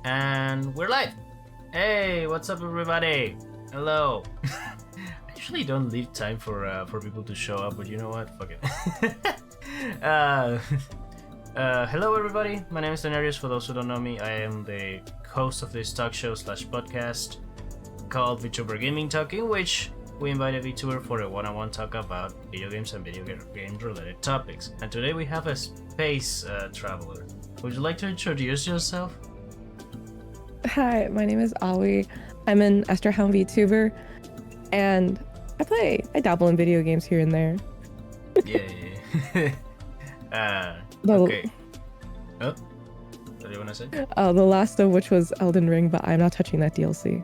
And we're live. Hey, what's up, everybody? Hello. I usually don't leave time for people to show up, but you know what? Fuck it. Hello, everybody. My name is Denarius. For those who don't know me, I am the host of this talk show / podcast called Vtuber Gaming Talk, in which we invite a VTuber for a one-on-one talk about video games and video game related topics. And today we have a space traveler. Would you like to introduce yourself? Hi, my name is Aoi. I'm an Esterhound VTuber, and I dabble in video games here and there. Yeah. Okay. Oh, what do you want to say? The last of which was Elden Ring, but I'm not touching that DLC.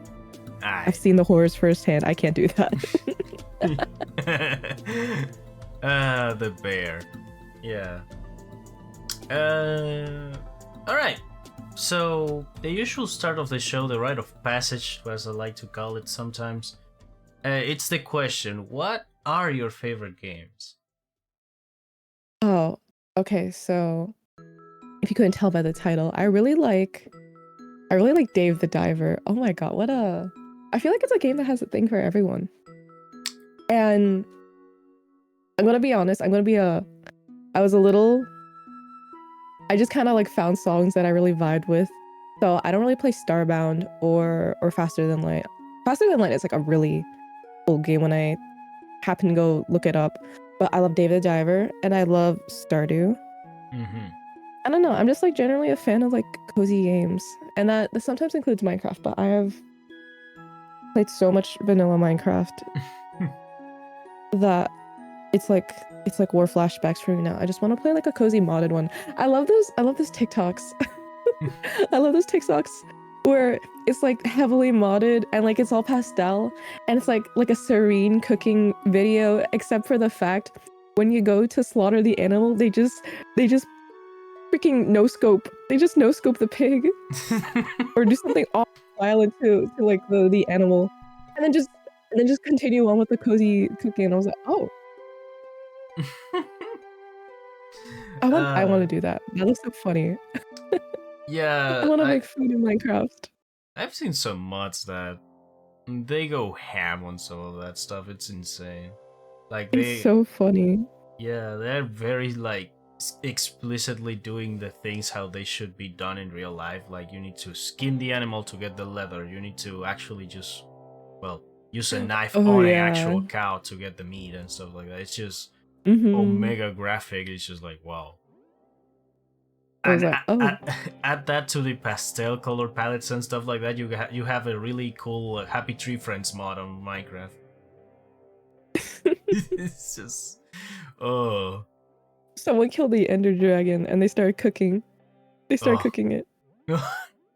Aye. I've seen the horrors firsthand. I can't do that. The bear. Yeah. All right. So the usual start of the show, the rite of passage, as I like to call it sometimes, it's the question: what are your favorite games? Oh, okay. So, if you couldn't tell by the title, I really like Dave the Diver. Oh my god, I feel like it's a game that has a thing for everyone. And I'm gonna be honest. I just kind of like found songs that I really vibed with. So I don't really play Starbound or Faster Than Light. Faster Than Light is like a really old game when I happen to go look it up. But I love Dave the Diver and I love Stardew. Mm-hmm. I don't know. I'm just like generally a fan of like cozy games. And that sometimes includes Minecraft, but I have played so much vanilla Minecraft that it's like war flashbacks for me now. I just want to play like a cozy modded one. I love those TikToks. I love those TikToks where it's like heavily modded and like it's all pastel and it's like a serene cooking video, except for the fact when you go to slaughter the animal, they just freaking no scope. They just no scope the pig or do something awful violent to like the animal, and then just continue on with the cozy cooking. And I was like, oh. I want to do that. That looks so funny. Yeah, I want to make food in Minecraft. I've seen some mods that they go ham on some of that stuff. It's insane. It's so funny. Yeah, they're very like explicitly doing the things how they should be done in real life. Like you need to skin the animal to get the leather. You need to actually just use a knife on an actual cow to get the meat and stuff like that. It's just omega graphic. It's just like wow. And like, add that to the pastel color palettes and stuff like that. You have a really cool Happy Tree Friends mod on Minecraft. It's just Someone killed the Ender Dragon and they started cooking. Cooking it.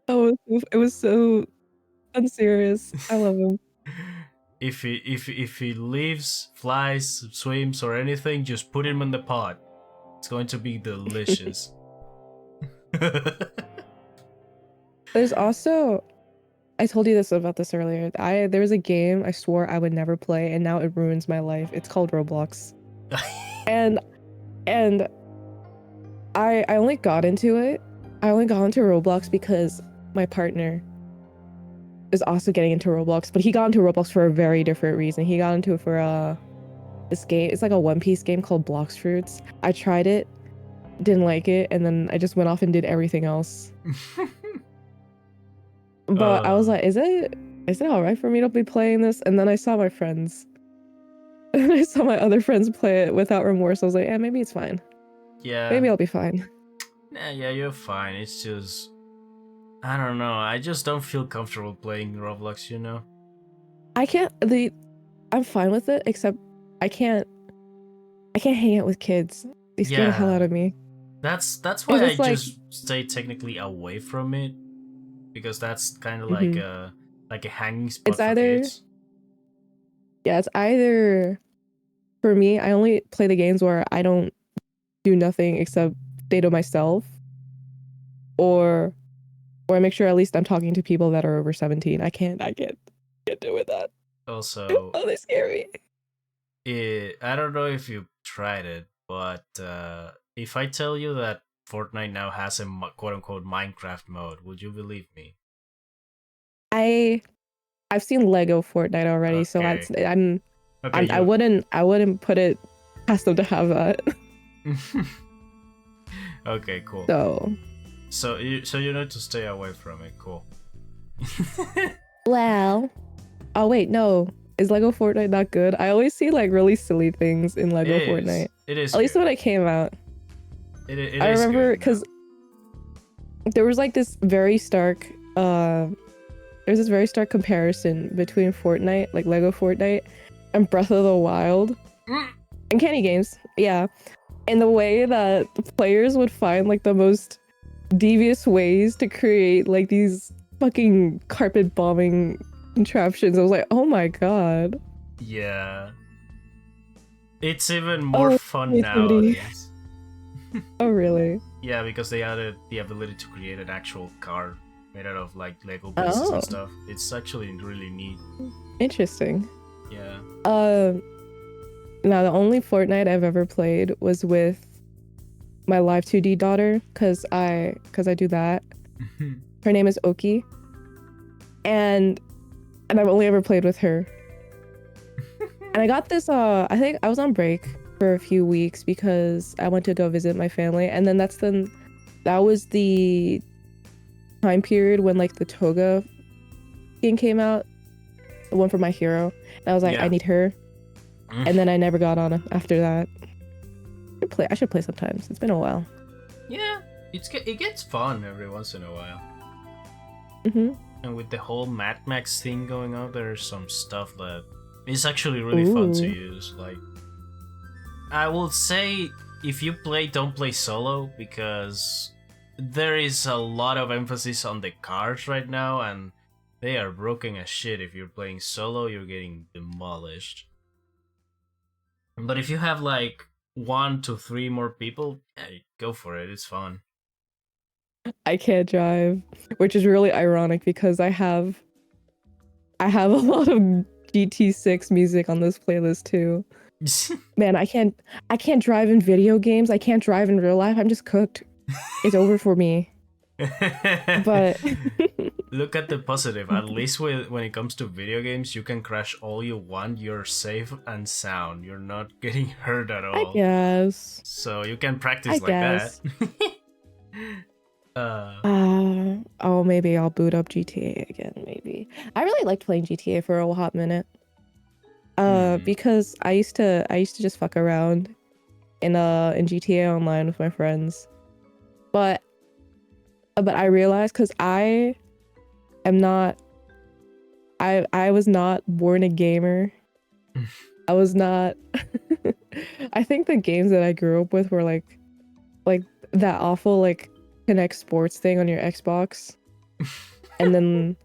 It was so unserious. I love him. If he lives, flies, swims, or anything, just put him in the pot. It's going to be delicious. There's also, I told you about this earlier. There was a game I swore I would never play, and now it ruins my life. It's called Roblox, and I only got into it. I only got into Roblox because my partner is also getting into Roblox, but he got into Roblox for a very different reason. He got into it for this game. It's like a One Piece game called Blox Fruits. I tried it, didn't like it, and then I just went off and did everything else. But I was like, is it all right for me to be playing this? And then I saw my friends. And I saw my other friends play it without remorse. I was like, yeah, maybe it's fine. Yeah. Maybe I'll be fine. Yeah, you're fine. It's just, I don't know. I just don't feel comfortable playing Roblox, you know? I'm fine with it, except I can't hang out with kids. They scare the hell out of me. That's why I just stay technically away from it, because that's kind of like a hanging spot for kids. Yeah, it's either, for me, I only play the games where I don't do nothing except stay to myself, or I make sure at least I'm talking to people that are over 17. I can't do with that. Also, oh, they scare me. I don't know if you tried it, but if I tell you that Fortnite now has a quote unquote Minecraft mode. Would you believe me? I've seen Lego Fortnite already, so Okay. Okay, I wouldn't put it past them to have that. Okay, cool. So You need to stay away from it. Cool. well, oh wait, no. Is Lego Fortnite not good? I always see like really silly things in Lego Fortnite. It is. At least good. when it came out. I remember because there was like this very stark there's this very stark comparison between Fortnite, like Lego Fortnite, and Breath of the Wild and Candy Games. Yeah. And the way that the players would find like the most devious ways to create like these fucking carpet bombing contraptions. I was like, oh my god. Yeah. It's even more fun creativity. nowadays. Oh really? Yeah, because they added the ability to create an actual car made out of like Lego pieces and stuff. It's actually really neat. Interesting. Yeah. Now the only Fortnite I've ever played was with my Live 2D daughter, cause I do that. Her name is Oki, and I've only ever played with her. And I got this. I think I was on break for a few weeks because I went to go visit my family, and then that was the time period when like the Toga game came out, the one for My Hero. And I was like, I need her, and then I never got on after that. I should play sometimes. It's been a while. Yeah, it gets fun every once in a while. And with the whole Mad Max thing going on, there's some stuff that is actually really fun to use. Like, I will say, if you play, don't play solo, because there is a lot of emphasis on the cars right now, and they are broken as shit. If you're playing solo, you're getting demolished. But if you have like 1 to 3 more people, yeah, go for it. It's fun. I can't drive, which is really ironic because I have a lot of GT6 music on this playlist too. Man, I can't drive in video games. I can't drive in real life. I'm just cooked. It's over for me. But look at the positive. At least when it comes to video games, you can crash all you want. You're safe and sound. You're not getting hurt at all. I guess. So you can practice that. Oh, maybe I'll boot up GTA again. Maybe I really liked playing GTA for a hot minute. Because I used to just fuck around in GTA Online with my friends, but I realized because I was not born a gamer. I was not. I think the games that I grew up with were like that awful like Connect Sports thing on your Xbox, and then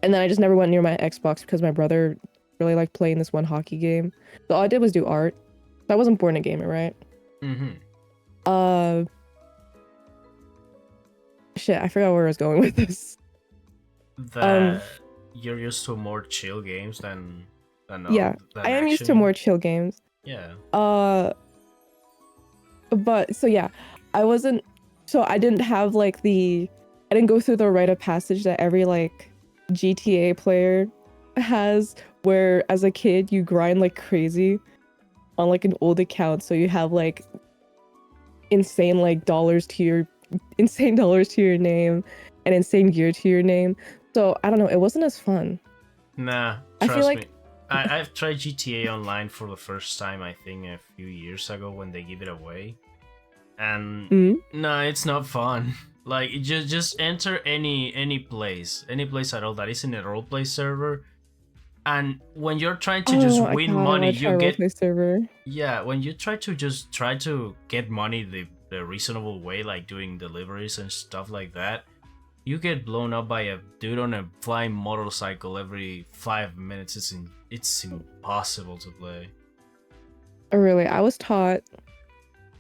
I just never went near my Xbox because my brother really liked playing this one hockey game. So all I did was do art. So I wasn't born a gamer, right? Shit, I forgot where I was going with this. That you're used to more chill games than yeah, I am used to more chill games. Yeah. But so yeah, I didn't have like I didn't go through the rite of passage that every like GTA player has, where as a kid you grind like crazy on like an old account, so you have like insane dollars to your name and insane gear to your name. So I don't know, it wasn't as fun. Nah, trust me. I've tried GTA Online for the first time, I think a few years ago when they give it away, and no, it's not fun. Like, just enter any place at all that isn't a roleplay server, and when you're trying to just win money, you get server. Yeah, when you try to get money the reasonable way, like doing deliveries and stuff like that, you get blown up by a dude on a flying motorcycle every 5 minutes. It's impossible to play. Oh really? I was taught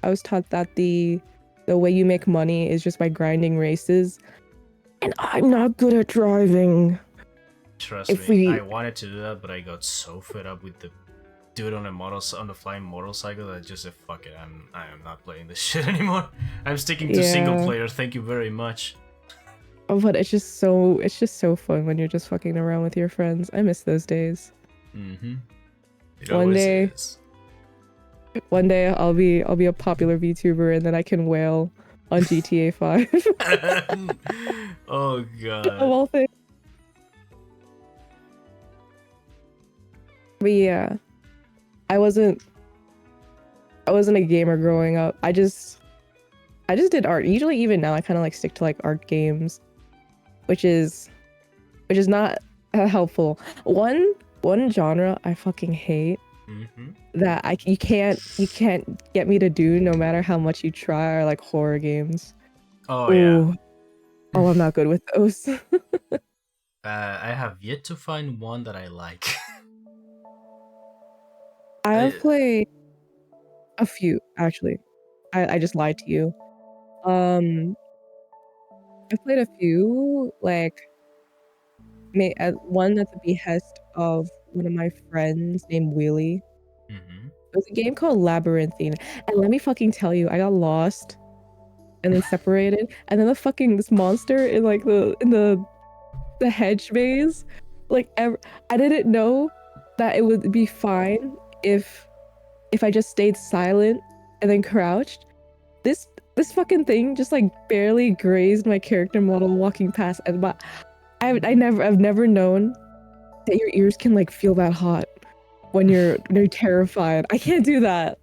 that the way you make money is just by grinding races, and I'm not good at driving. Trust me, I wanted to do that, but I got so fed up with the dude on the flying motorcycle that just said, "Fuck it, I am not playing this shit anymore. I'm sticking to single Yeah. player. Thank you very much." Oh, but it's just so fun when you're just fucking around with your friends. I miss those days. Mm-hmm. It One always day, is. one day I'll be a popular VTuber and then I can wail on GTA 5. Oh Of god. all things. But yeah, I wasn't a gamer growing up. I just did art. Usually even now I kind of like stick to like art games, which is not helpful. One genre I fucking hate Mm-hmm. that you can't get me to do no matter how much you try are like horror games. Oh Ooh. yeah. Oh, I'm not good with those. I have yet to find one that I like. I have played a few actually. I just lied to you. I've played a few like one at the behest of one of my friends named Wheelie. Mm-hmm. It was a game called Labyrinthine, and let me fucking tell you, I got lost and then separated, and then this monster in like the hedge maze, like I didn't know that it would be fine if I just stayed silent and then crouched. This fucking thing just like barely grazed my character model walking past, and I've never known that your ears can like feel that hot when you're terrified. I can't do that.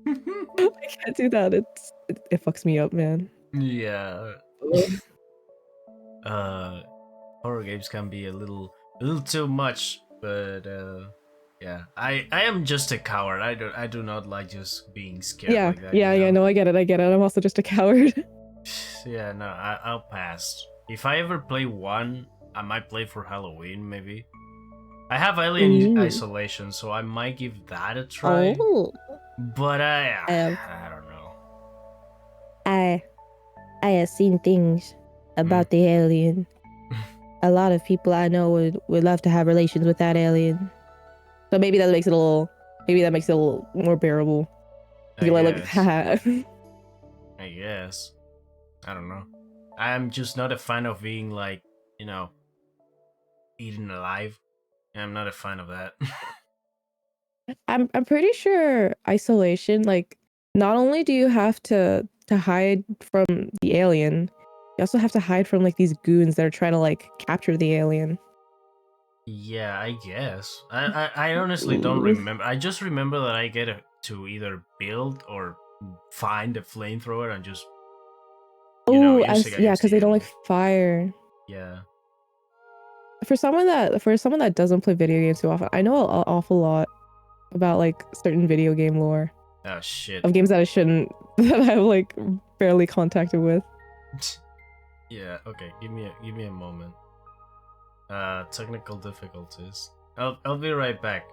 I can't do that. It fucks me up, man. Yeah. Ugh. Horror games can be a little too much, but yeah. I am just a coward. I do not like just being scared Yeah, like that, yeah, you yeah. know? No, I get it. I get it. I'm also just a coward. Yeah, no, I'll pass. If I ever play one, I might play for Halloween, maybe. I have Alien Ooh. Isolation, so I might give that a try. Oh. But I have I don't know. I I have seen things Mm. about the alien. A lot of people I know would love to have relations with that alien. So maybe that makes it a little more bearable. I You're like, guess. haha. I guess. I don't know. I'm just not a fan of being like, you know, eaten alive. I'm not a fan of that. I'm pretty sure isolation, like, not only do you have to hide from the alien, you also have to hide from like these goons that are trying to like capture the alien. Yeah, I guess. I honestly don't Ooh. remember. I just remember that I get to either build or find a flamethrower and just, Oh, use it yeah, against because the they don't like alien. fire. Yeah. For someone that doesn't play video games too often, I know an awful lot about like certain video game lore Oh shit. of games that I shouldn't that I've like barely contacted with. Yeah. Okay. Give me a moment. Technical difficulties. I'll be right back.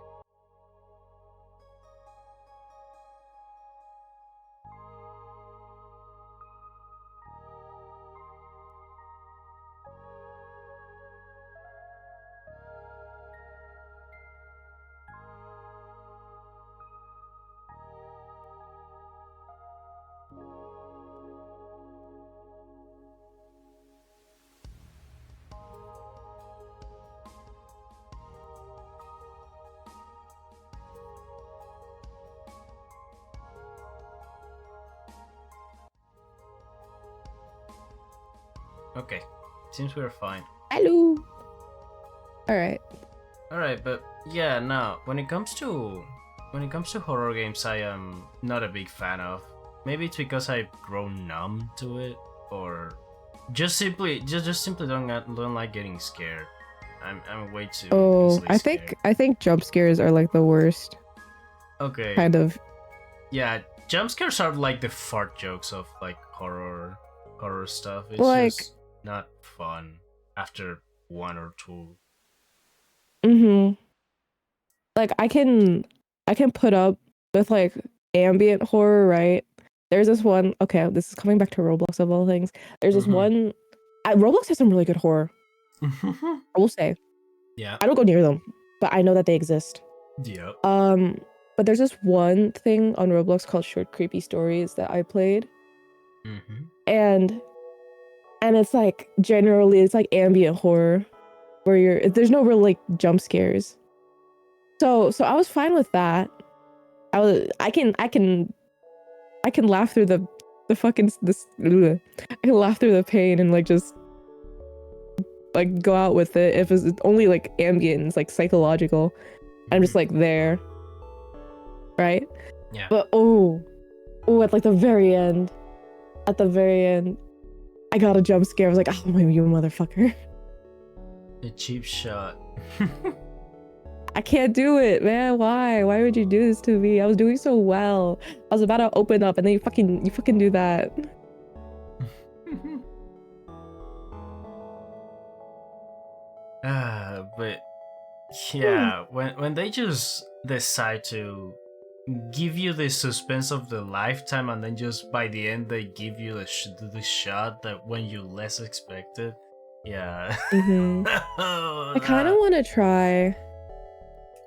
Okay. Seems we're fine. Hello. All right. All right, but yeah, no. When it comes to horror games, I am not a big fan of. Maybe it's because I've grown numb to it, or just simply don't like getting scared. I'm way too easily scared. I think jump scares are like the worst. Okay, Kind of. yeah, jump scares are like the fart jokes of like horror stuff. It's Like, just not fun after one or two. like I can put up with like ambient horror, right? There's this one. Okay, this is coming back to Roblox of all things. There's this Mhm. one. Roblox has some really good horror. I will say. Yeah. I don't go near them, but I know that they exist. Yep. But there's this one thing on Roblox called Short Creepy Stories that I played, Mm-hmm. and it's like generally it's like ambient horror where there's no real like jump scares. So I was fine with that. I can laugh through the fucking this ugh. I can laugh through the pain and like just like go out with it if it's only like ambient and it's like psychological. I'm just like there, right? Yeah. But at like at the very end, I got a jump scare. I was like, oh my, you motherfucker. A cheap shot. I can't do it, man. Why? Why would you do this to me? I was doing so well. I was about to open up and then you fucking do that. But yeah, when they just decide to give you the suspense of the lifetime and then just by the end they give you the shot that when you less expect it. Yeah. I kind of want to try.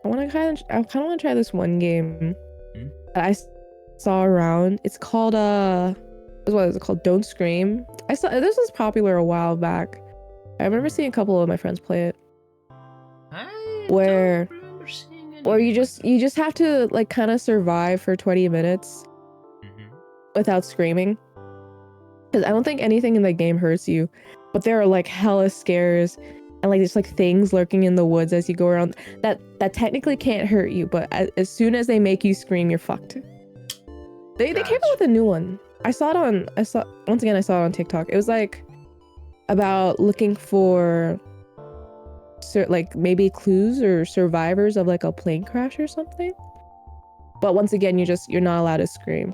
I kind of want to try this one game that I saw around. It's called what is it called? Don't Scream. I saw this was popular a while back. I remember seeing a couple of my friends play it. Where you just have to like kind of survive for 20 minutes without screaming. Because I don't think anything in the game hurts you, but there are like hella scares and like there's like things lurking in the woods as you go around that technically can't hurt you, but as soon as they make you scream, you're fucked. They came out with a new one. I saw it on TikTok. It was like about looking for like maybe clues or survivors of like a plane crash or something. But once again, you're not allowed to scream.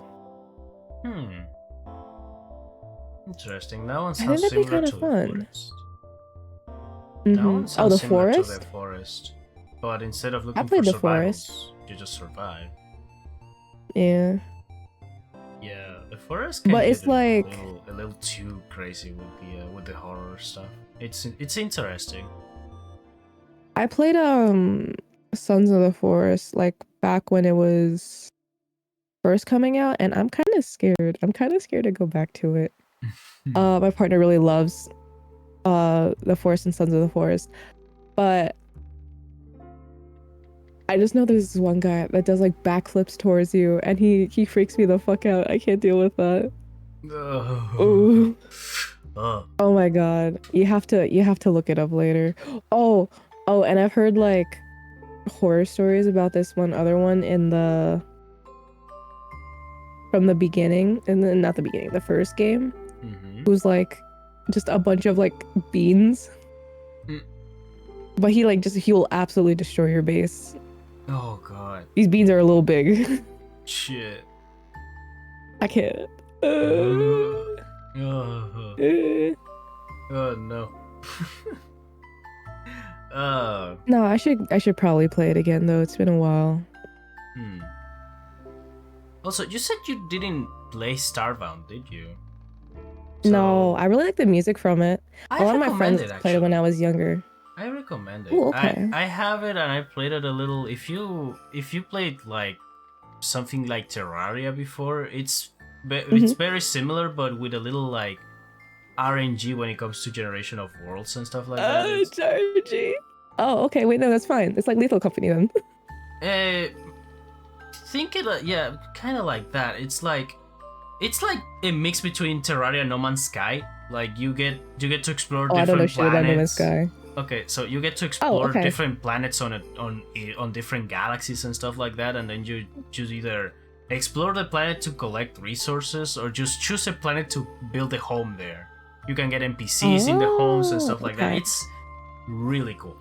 Interesting. That one sounds I think that'd be similar kind to of fun. The forest. That one sounds the similar forest? to the forest. But instead of I looking played for the survivals, forest. you just survive. Yeah. Yeah, the forest can But get it's like a little too crazy with the horror stuff. It's interesting. I played Sons of the Forest like back when it was first coming out, and I'm kind of scared. I'm kind of scared to go back to it. My partner really loves the Forest and Sons of the Forest, but I just know there's this one guy that does like backflips towards you, and he freaks me the fuck out. I can't deal with that. Ooh. Oh my god. You have to look it up later. Oh, and I've heard like horror stories about this one other one from the beginning, and then not the beginning, the first game. Who's like just a bunch of like beans. But he will absolutely destroy your base. Oh god. These beans are a little big. Shit. I can't. Oh no. No, I should probably play it again though. It's been a while. Also, you said you didn't play Starbound, did you? No, I really like the music from it. A lot of my friends played it when I was younger. I recommend it. Ooh, okay. I have it and I played it a little. If you played like something like Terraria before, it's very similar, but with a little like RNG when it comes to generation of worlds and stuff like that. RNG. Oh, okay. Wait, no, that's fine. It's like Lethal Company then. Think it, yeah, kind of like that. It's like a mix between Terraria and No Man's Sky. Like you get to explore different I don't know shit planets. about No Man's Sky. Okay, so you get to explore different planets on different galaxies and stuff like that, and then you just either explore the planet to collect resources or just choose a planet to build a home there. You can get NPCs in the homes and stuff like that. It's really cool.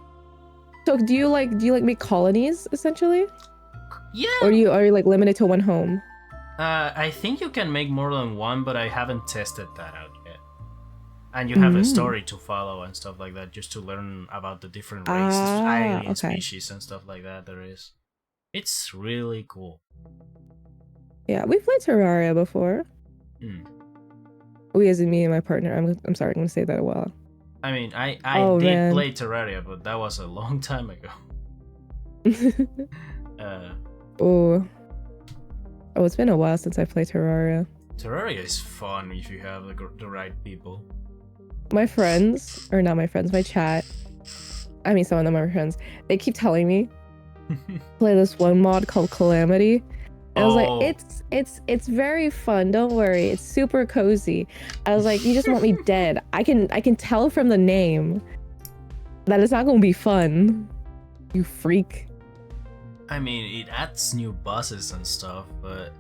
So do you like make colonies essentially? Yeah. Or are you like limited to one home? I think you can make more than one, but I haven't tested that out yet. And you have a story to follow and stuff like that, just to learn about the different races, alien species and stuff like that there is. It's really cool. Yeah, we played Terraria before. We as in me and my partner. I'm sorry, I'm gonna say that a while. I mean, I did play Terraria, but that was a long time ago. Oh, it's been a while since I played Terraria. Terraria is fun if you have the right people. My friends, or not my friends, my chat. I mean, some of them are my friends. They keep telling me play this one mod called Calamity. And I was like, it's very fun. Don't worry, it's super cozy. I was like, you just want me dead. I can tell from the name that it's not gonna be fun. You freak. I mean, it adds new bosses and stuff, but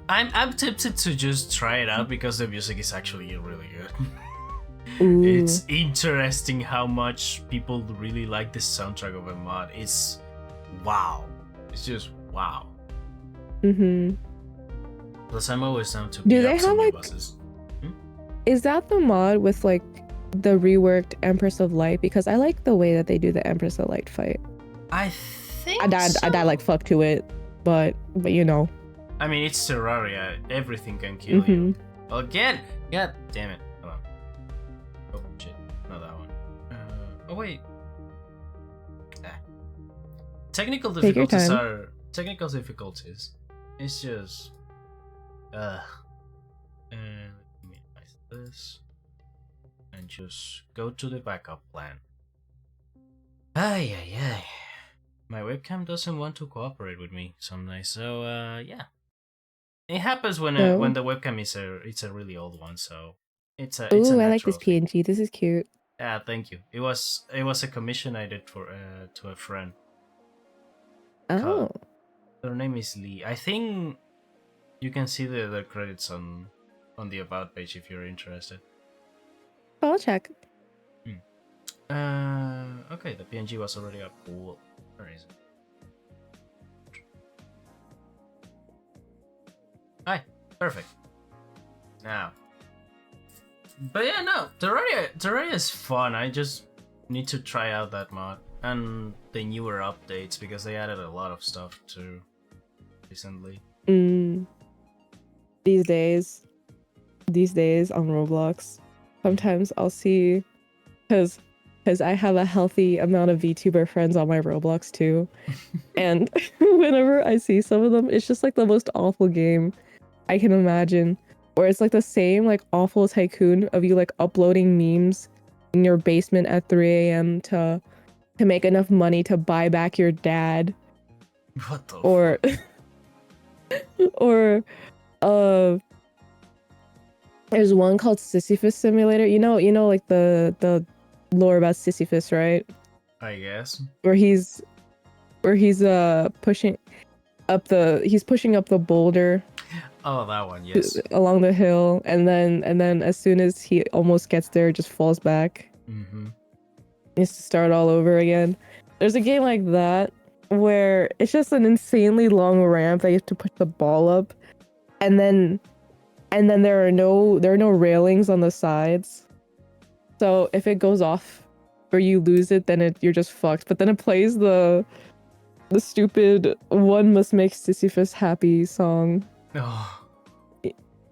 I'm tempted to just try it out because the music is actually really good. Ooh. It's interesting how much people really like the soundtrack of a mod. It's wow. It's just wow. Mm-hmm. Plus, I'm always down to Do beat they up some have new like? bosses. Is that the mod with like the reworked Empress of Light? Because I like the way that they do the Empress of Light fight. I think I died like fuck to it, but you know. I mean, it's Terraria. Everything can kill you. Again, god damn it. Hold on. Oh shit, not that one. Oh wait. Technical difficulties. It's just. Let me minimize this and just go to the backup plan. Ay. My webcam doesn't want to cooperate with me some nights, so yeah. It happens when the webcam is a really old one, so it's a Ooh, I like natural this thing. PNG. This is cute. Yeah, thank you. It was a commission I did for to a friend. Oh. Their name is Lee. I think you can see the credits on the about page if you're interested. I'll check. Okay, the PNG was already up. Cool. Where is it? Hi, perfect. Now. But yeah, no, Terraria is fun. I just need to try out that mod and the newer updates because they added a lot of stuff too recently. These days on Roblox, sometimes I'll see, because I have a healthy amount of VTuber friends on my Roblox too, and whenever I see some of them, it's just like the most awful game I can imagine, where it's like the same like awful tycoon of you like uploading memes in your basement at 3 a.m. to make enough money to buy back your dad. What the or or there's one called Sisyphus Simulator. You know like the lore about Sisyphus, right? I guess. Where he's pushing up the boulder. Oh, that one, yes. Along the hill, and then as soon as he almost gets there, it just falls back. Mm-hmm. He has to start all over again. There's a game like that where it's just an insanely long ramp that you have to push the ball up, and then there are no railings on the sides. So if it goes off or you lose it, then you're just fucked. But then it plays the stupid "One Must Make Sisyphus Happy" song. Oh.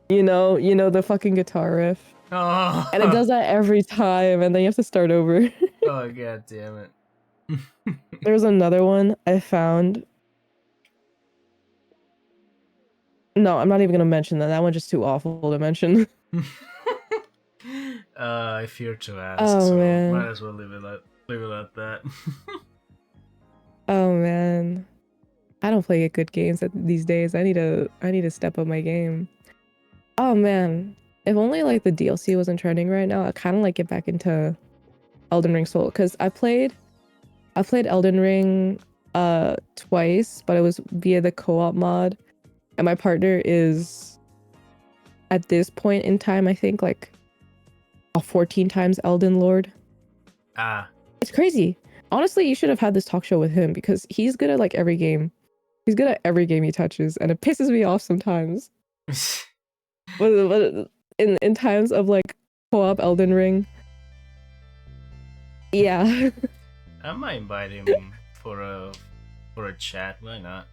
You know the fucking guitar riff. Oh. And it does that every time, and then you have to start over. Oh, god damn it. There's another one I found. No, I'm not even gonna mention that. That one's just too awful to mention. I fear to ask, Oh, so man. might as well leave it at that. Oh man, I don't play good games these days. I need to step up my game. Oh man, if only like the DLC wasn't trending right now, I kind of like get back into Elden Ring Soul, because I played Elden Ring twice, but it was via the co-op mod, and my partner is at this point in time, I think like a 14 times Elden Lord. It's crazy. Honestly, you should have had this talk show with him, because he's good at like every game. He's good at every game he touches, and it pisses me off sometimes. But in times of like co-op Elden Ring, yeah. I might invite him for a chat. Why not?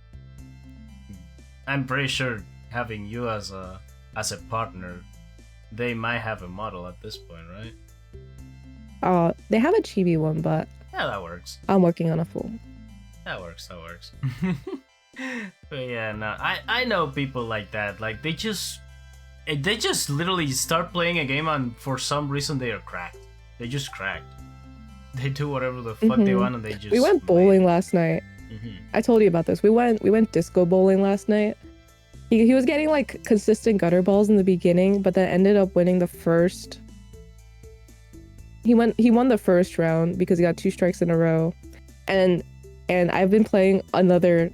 I'm pretty sure having you as a partner, they might have a model at this point, right? They have a chibi one, but yeah, that works. I'm working on a full. That works. But yeah, no, I know people like that. Like they just literally start playing a game and for some reason they are cracked. They just cracked. They do whatever the fuck they want and they just. We went bowling last night. I told you about this. We went disco bowling last night. He was getting like consistent gutter balls in the beginning, but then ended up winning the first. He won the first round because he got 2 strikes in a row, and I've been playing another.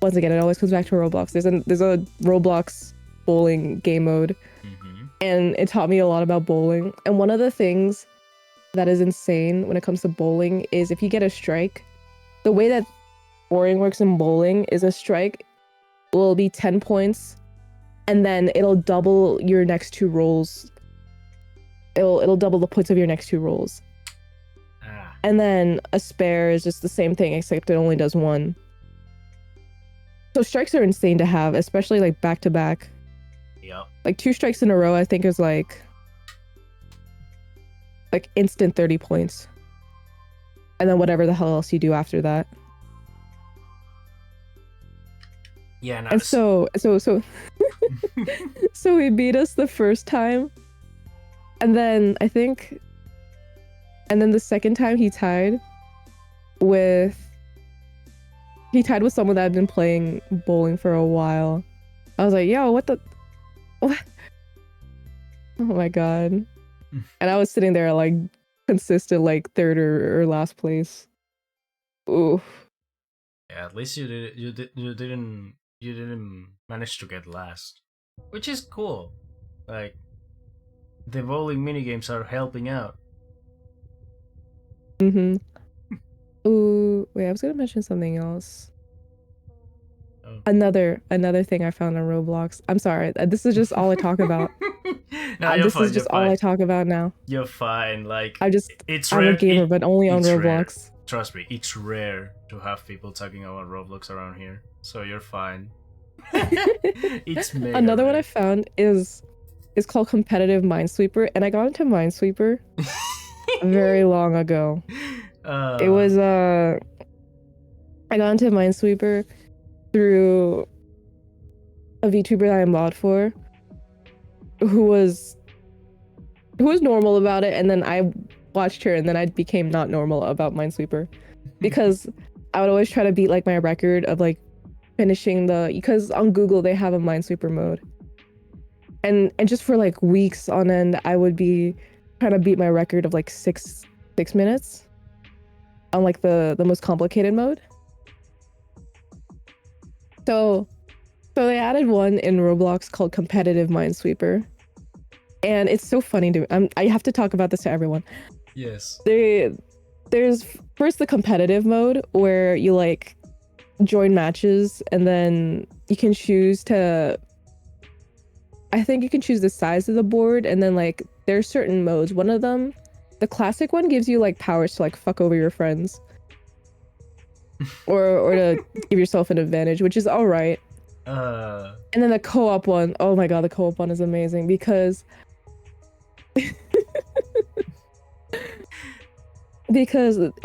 Once again, it always comes back to Roblox. There's a Roblox bowling game mode, and it taught me a lot about bowling. And one of the things that is insane when it comes to bowling is if you get a strike, the way that scoring works in bowling is a strike will be 10 points, and then it'll double your next 2 rolls. It'll double the points of your next 2 rolls. And then a spare is just the same thing, except it only does 1. So strikes are insane to have, especially like back to back. Yep. Like 2 strikes in a row, I think is like instant 30 points. And then whatever the hell else you do after that. Yeah, no. And so so he beat us the first time. And then the second time he tied with someone that had been playing bowling for a while. I was like, yo, what? Oh my god. And I was sitting there like consistent like 3rd or last place. Ooh. Yeah, at least you didn't manage to get last, which is cool. Like the bowling minigames are helping out. Ooh, wait, I was gonna mention something else. Oh. Another thing I found on Roblox. I'm sorry, this is just all I talk about. No, this is just all I talk about now. You're fine. Like I'm a gamer, but only on Roblox. Rare. Trust me, it's rare to have people talking about Roblox around here, so you're fine. It's mega another rare. one I found is called Competitive Minesweeper, and I got into Minesweeper very long ago. It was I got into Minesweeper through a VTuber that I mod for, who was normal about it, and then I watched her, and then I became not normal about Minesweeper because I would always try to beat like my record of like finishing because on Google they have a Minesweeper mode, and just for like weeks on end I would be trying to beat my record of like 6 minutes on like the most complicated mode. So they added one in Roblox called Competitive Minesweeper, and it's so funny to me. I have to talk about this to everyone. Yes. There's first the competitive mode where you like join matches, and then you can choose to. I think you can choose the size of the board, and then like there's certain modes. One of them, the classic one, gives you like powers to like fuck over your friends. or to give yourself an advantage, which is all right. And then the co-op one, oh my god, the co-op one is amazing because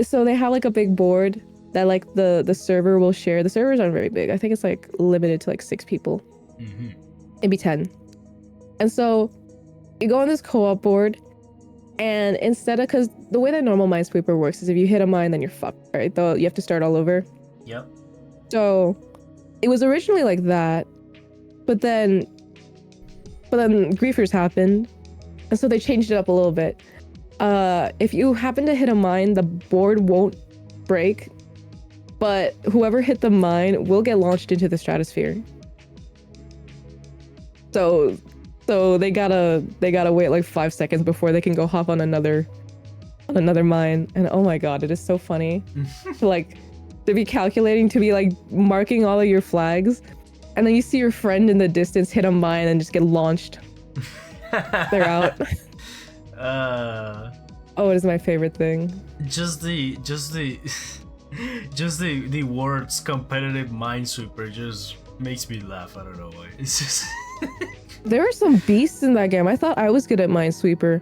so they have like a big board that like the server will share. The servers aren't very big. I think it's like limited to like 6 people, maybe 10. And so you go on this co-op board, and instead of, because the way that normal Minesweeper works is if you hit a mine, then you're fucked, right? Though you have to start all over. Yep. So it was originally like that, but then griefers happened, and so they changed it up a little bit. If you happen to hit a mine, the board won't break, but whoever hit the mine will get launched into the stratosphere. So they gotta wait like 5 seconds before they can go hop on another mine. And oh my god, it is so funny like to be calculating, to be like marking all of your flags, and then you see your friend in the distance hit a mine and just get launched. They're out. Oh, it is my favorite thing. Just the words competitive Minesweeper just makes me laugh. I don't know why. It's just there are some beasts in that game. I thought I was good at Minesweeper.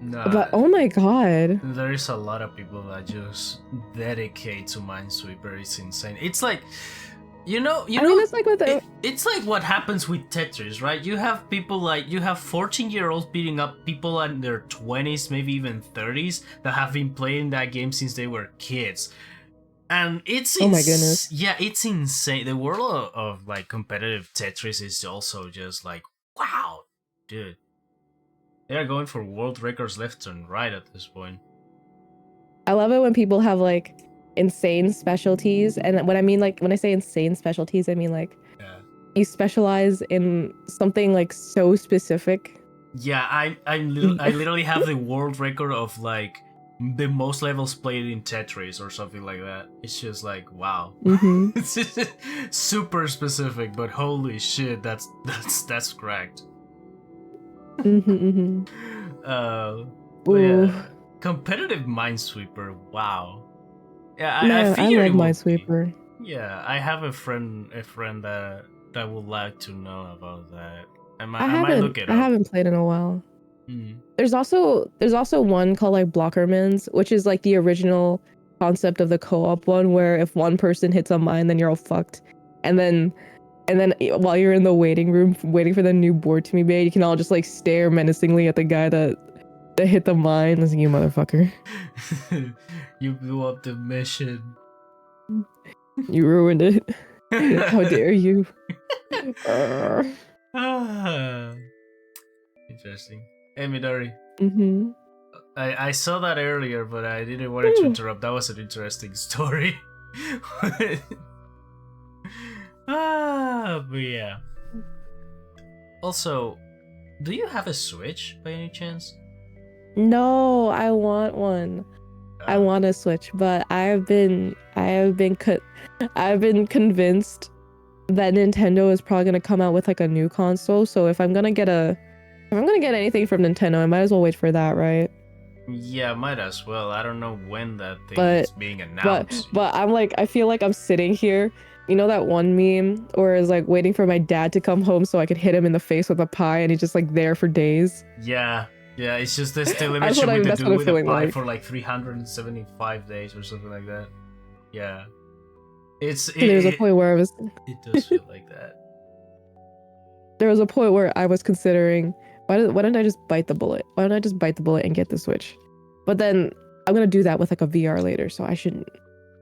Nah, but oh my god. There is a lot of people that just dedicate to Minesweeper. It's insane. It's like I mean, that's like what the it's like what happens with Tetris, right? You have people like, you have 14-year-olds beating up people in their 20s, maybe even 30s, that have been playing that game since they were kids. And it's Oh my goodness. yeah, it's insane. The world of like competitive Tetris is also just like, wow, dude. They are going for world records left and right at this point. I love it when people have like insane specialties, and when I say insane specialties, I mean like Yeah. you specialize in something like so specific. Yeah, I literally have the world record of like the most levels played in Tetris or something like that. It's just like, wow. Mm-hmm. It's just super specific, but holy shit, that's correct. Mm-hmm, But yeah, competitive Minesweeper. Wow. Yeah, I I figured love it would be. Minesweeper. Yeah, I have a friend that would like to know about that. I might look it I up. haven't played in a while. Mm. There's also one called like Blockermans, which is like the original concept of the co-op one, where if one person hits a mine, then you're all fucked. And then while you're in the waiting room waiting for the new board to be made, you can all just like stare menacingly at the guy that hit the mine. Listen, you motherfucker. You blew up the mission. You ruined it. How dare you? Interesting. Hey, Midori. Mm-hmm. I saw that earlier, but I didn't want to interrupt. That was an interesting story. But yeah. Also, do you have a Switch by any chance? No, I want one. I want a Switch, but I've been convinced that Nintendo is probably gonna come out with like a new console. So if I'm gonna get anything from Nintendo, I might as well wait for that, right? Yeah, might as well. I don't know when that thing is being announced. But I'm like, I feel like I'm sitting here. You know that one meme where it's like waiting for my dad to come home so I could hit him in the face with a pie, and he's just like there for days. Yeah, it's just the still image with the dude with a pie for like 375 days or something like that. Yeah, There's a point where it does feel like that. There was a point where I was considering, why didn't I just bite the bullet? Why don't I just bite the bullet and get the Switch? But then I'm gonna do that with like a VR later, so I shouldn't.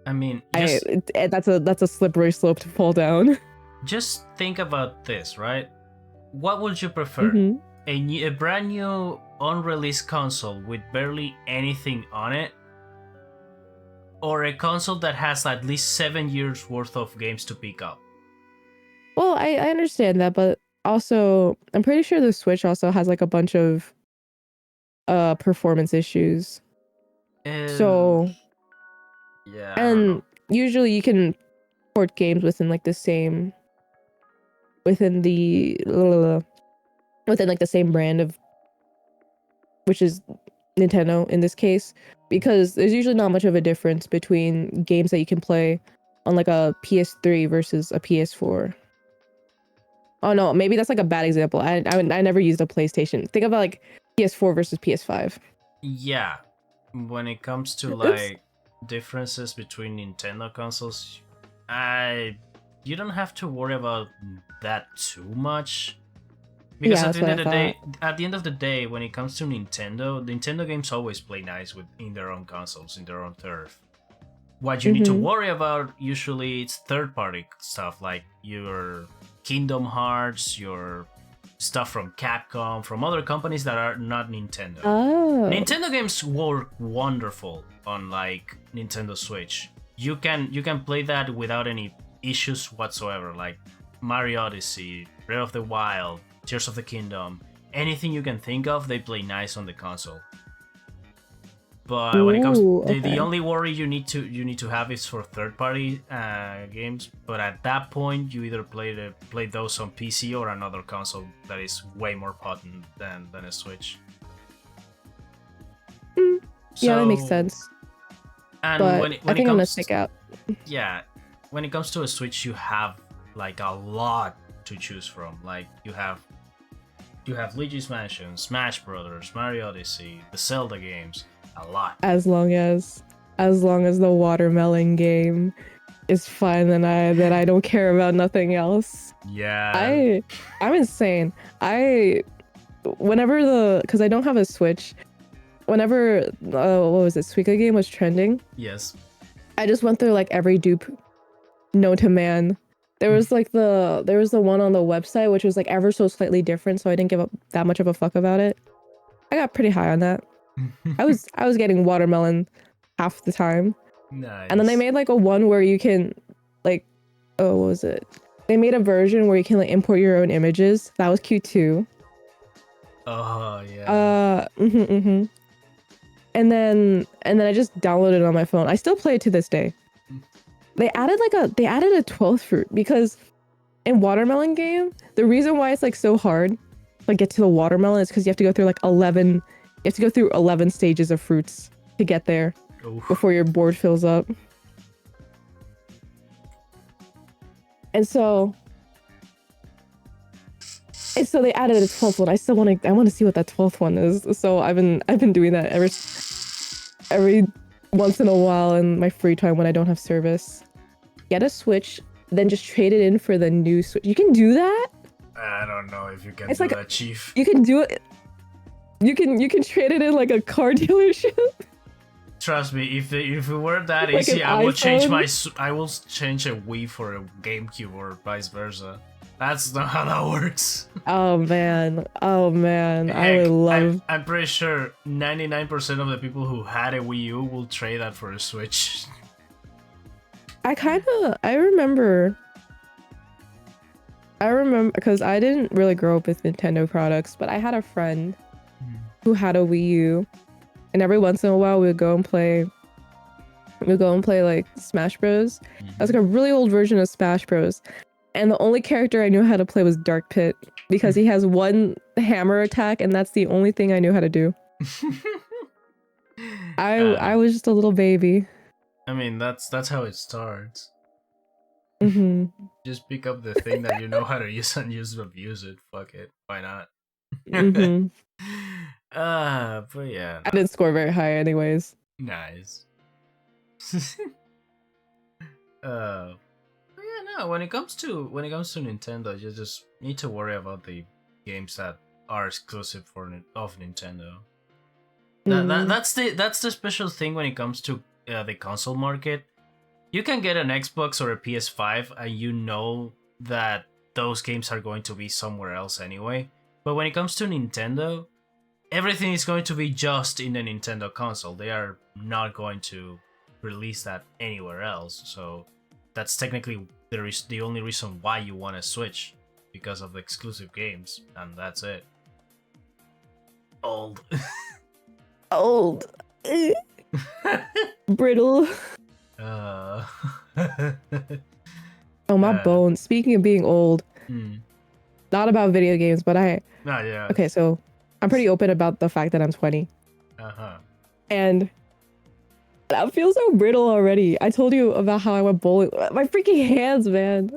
I mean, that's a slippery slope to fall down. Just think about this, right? What would you prefer? Mm-hmm. A brand new unreleased console with barely anything on it, or a console that has at least 7 years worth of games to pick up? Well, I understand that, but also I'm pretty sure the Switch also has like a bunch of performance issues. So yeah, and usually you can port games within like the same within like the same brand of, which is Nintendo in this case, because there's usually not much of a difference between games that you can play on like a PS3 versus a PS4. Oh no, maybe that's like a bad example. I never used a PlayStation. Think about like PS4 versus PS5. Yeah, when it comes to like differences between Nintendo consoles, you don't have to worry about that too much. Because at the end of the day, when it comes to Nintendo games always play nice in their own consoles, in their own turf. What you need to worry about usually it's third-party stuff like your Kingdom Hearts, your stuff from Capcom, from other companies that are not Nintendo. Oh. Nintendo games work wonderful on like Nintendo Switch. You can play that without any issues whatsoever, like Mario Odyssey, Breath of the Wild, Tears of the Kingdom, anything you can think of, they play nice on the console. But when it comes, the only worry you need to have is for third-party games. But at that point, you either play those on PC or another console that is way more potent than a Switch. Yeah, that makes sense. And but when I think I'm gonna stick out. Yeah, when it comes to a Switch, you have like a lot to choose from. Like you have Luigi's Mansion, Smash Brothers, Mario Odyssey, the Zelda games, a lot. As long as the watermelon game is fun and I don't care about nothing else. Yeah. I'm insane. Because I don't have a Switch. Whenever what was it, Suika game was trending, Yes. I just went through like every dupe known to man. There was the one on the website which was like ever so slightly different, so I didn't give up that much of a fuck about it. I got pretty high on that. I was getting watermelon half the time. Nice. And then they made like a one where you can like, oh, what was it? They made a version where you can like import your own images. That was cute too. Oh yeah. And then I just downloaded it on my phone. I still play it to this day. They added a 12th fruit because in watermelon game, the reason why it's like so hard like get to the watermelon is because you have to go through like 11 stages of fruits to get there. Oof. Before your board fills up. And so they added a 12th one. I want to see what that 12th one is. So I've been doing that every once in a while in my free time when I don't have service. Get a Switch, then just trade it in for the new Switch. You can do that? I don't know if you can do that, Chief. You can do it. You can trade it in like a car dealership. Trust me, if it were that like easy, I will change a Wii for a GameCube or vice versa. That's not how that works. Oh man. Heck, I would love. I'm pretty sure 99% of the people who had a Wii U will trade that for a Switch. I remember because I didn't really grow up with Nintendo products, but I had a friend who had a Wii U, and every once in a while we'd go and play like Smash Bros. That was like a really old version of Smash Bros. And the only character I knew how to play was Dark Pit because he has one hammer attack, and that's the only thing I knew how to do. I was just a little baby. I mean, that's how it starts. Just pick up the thing that you know how to use and just abuse it. Fuck it. Why not? But yeah. No. I didn't score very high anyways. Nice. Yeah, no, when it comes to Nintendo, you just need to worry about the games that are exclusive of Nintendo. That's the special thing when it comes to the console market. You can get an Xbox or a PS5 and you know that those games are going to be somewhere else anyway. But when it comes to Nintendo, everything is going to be just in the Nintendo console. They are not going to release that anywhere else. So that's technically the only reason why you want to Switch, because of the exclusive games, and that's it. Old. Brittle. Oh, my bones. Speaking of being old, not about video games, but yeah. Okay, so I'm pretty open about the fact that I'm 20. And I feel so brittle already. I told you about how I went bowling. My freaking hands, man.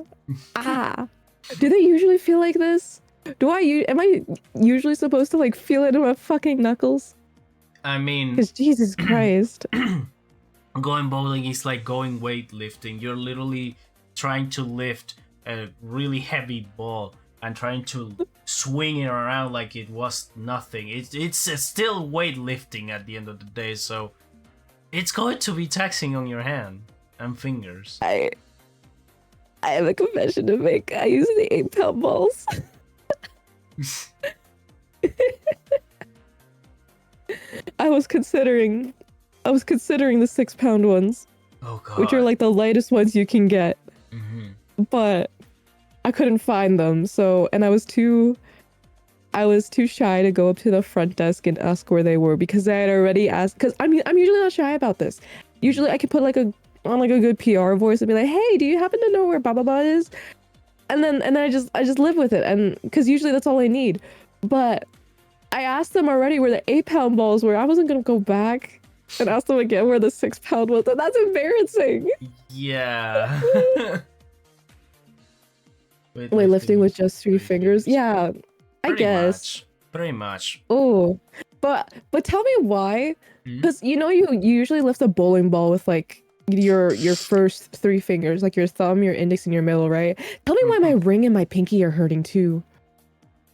Do they usually feel like this? Am I usually supposed to like feel it in my fucking knuckles? I mean, because Jesus Christ. Going bowling is like going weightlifting. You're literally trying to lift a really heavy ball and trying to swing it around like it was nothing. It's still weightlifting at the end of the day, so it's going to be taxing on your hand and fingers. I have a confession to make. I use the 8-pound balls. I was considering the 6-pound ones. Oh god. Which are like the lightest ones you can get. But I couldn't find them, so, and I was too shy to go up to the front desk and ask where they were because I had already asked, because I'm usually not shy about this. Usually I can put on a good PR voice and be like, hey, do you happen to know where blah blah blah is? And then I just live with it, and because usually that's all I need. But I asked them already where the 8-pound balls were. I wasn't gonna go back and ask them again where the 6-pound was. And that's embarrassing. Yeah. Weightlifting with just 3 fingers. Yeah, I guess. Pretty much. Oh, but tell me why? Because you usually lift a bowling ball with like your first three fingers, like your thumb, your index, and your middle, right? Tell me why my ring and my pinky are hurting too.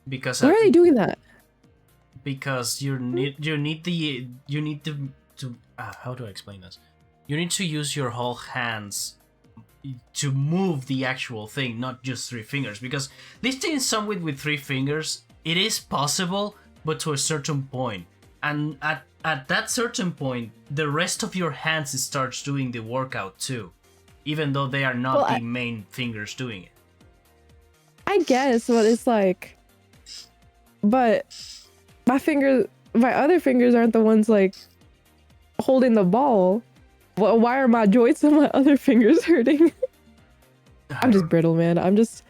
Because Why are they doing that? because you need to how do I explain this? You need to use your whole hands to move the actual thing, not just three fingers. Because lifting someone with three fingers, it is possible, but to a certain point. And at that certain point, the rest of your hands starts doing the workout too, even though they are not Well, the main fingers doing it. I guess, but it's like, but my other fingers aren't the ones like holding the ball. Well, why are my joints and my other fingers hurting? I'm just brittle, man. I'm just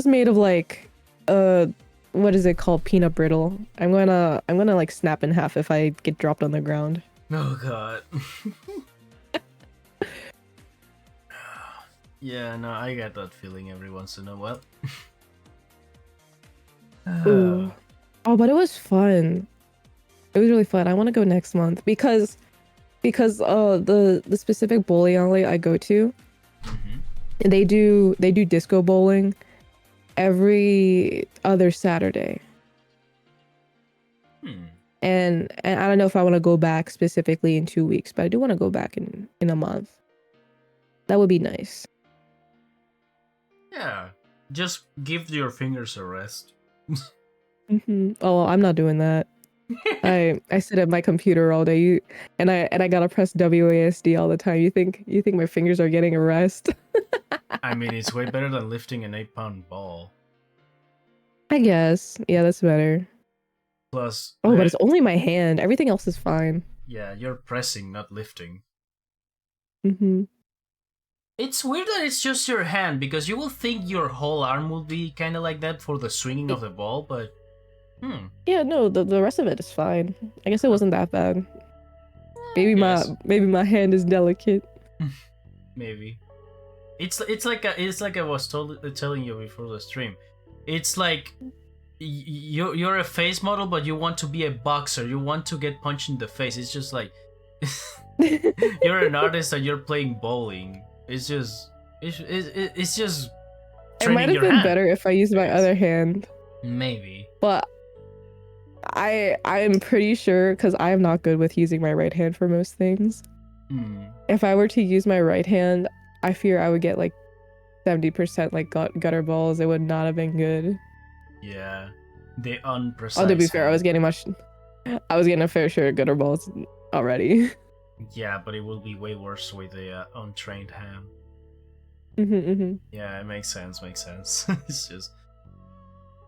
made of like, what is it called? Peanut brittle. I'm gonna like snap in half if I get dropped on the ground. Oh god. Yeah, no, I get that feeling every once in a while. Ooh. Oh, but it was fun. It was really fun. I want to go next month because the specific bowling alley I go to, they do disco bowling every other Saturday. And I don't know if I want to go back specifically in 2 weeks, but I do want to go back in a month. That would be nice. Yeah, just give your fingers a rest. Oh, I'm not doing that. I sit at my computer all day, and I gotta press WASD all the time. You think my fingers are getting a rest? I mean, it's way better than lifting an 8-pound ball. I guess. Yeah, that's better. Plus, oh, but it's only my hand. Everything else is fine. Yeah, you're pressing, not lifting. It's weird that it's just your hand, because you will think your whole arm will be kind of like that for the swinging of the ball, but yeah, no, the rest of it is fine. I guess it wasn't that bad. Maybe my hand is delicate. Maybe. It's like I was telling you before the stream. It's like you're a face model, but you want to be a boxer. You want to get punched in the face. It's just like you're an artist and you're playing bowling. It's just It might have been better if I used my other hand. Maybe. But I'm pretty sure, because I am not good with using my right hand for most things. If I were to use my right hand, I fear I would get like 70% like gutter balls. It would not have been good. Yeah, the unprecise. Oh, to be fair, I was getting a fair share of gutter balls already. Yeah, but it will be way worse with the untrained hand. Yeah, it makes sense.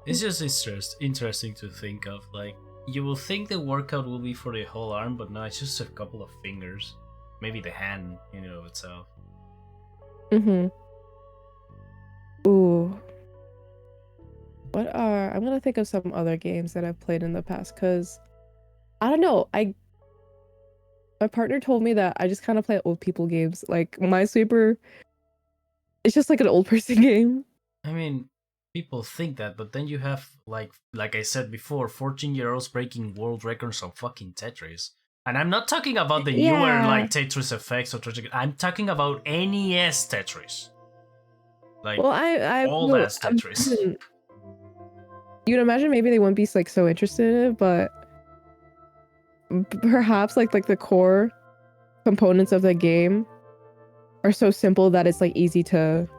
It's just interesting to think of. Like, you will think the workout will be for the whole arm, but no, it's just a couple of fingers. Maybe the hand in and of itself. Ooh. I'm gonna think of some other games that I've played in the past, because I don't know. My partner told me that I just kind of play old people games. Like Minesweeper, it's just like an old person game. I mean, people think that, but then you have like I said before, 14-year-olds breaking world records on fucking Tetris. And I'm not talking about the newer like Tetris Effects or Tetris. I'm talking about NES Tetris. Like old ass Tetris. You'd imagine maybe they wouldn't be like so interested in it, but perhaps like the core components of the game are so simple that it's like easy to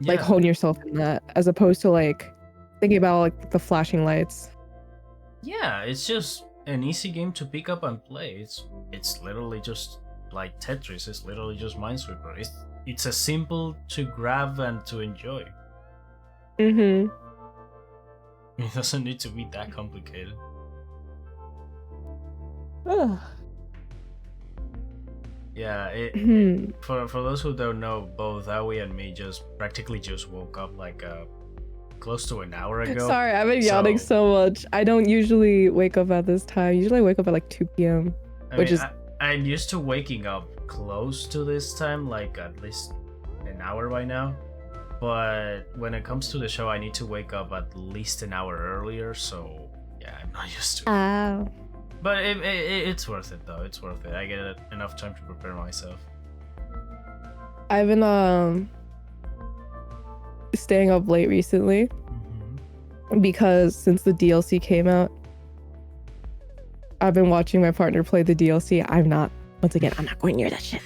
like hone yourself in that, as opposed to like thinking about like the flashing lights. Yeah, it's just an easy game to pick up and play. It's literally just like Tetris. It's literally just Minesweeper. It's as simple to grab and to enjoy. It doesn't need to be that complicated. Yeah, for those who don't know, both Aoi and me practically just woke up like close to an hour ago. Sorry, I've been yawning so much. I don't usually wake up at this time. Usually I wake up at like 2 p.m. I'm used to waking up close to this time, like at least an hour by now. But when it comes to the show, I need to wake up at least an hour earlier, so yeah, I'm not used to it. But it's worth it, though. It's worth it. I get enough time to prepare myself. I've been staying up late recently because since the DLC came out, I've been watching my partner play the DLC. I'm not going near that shit.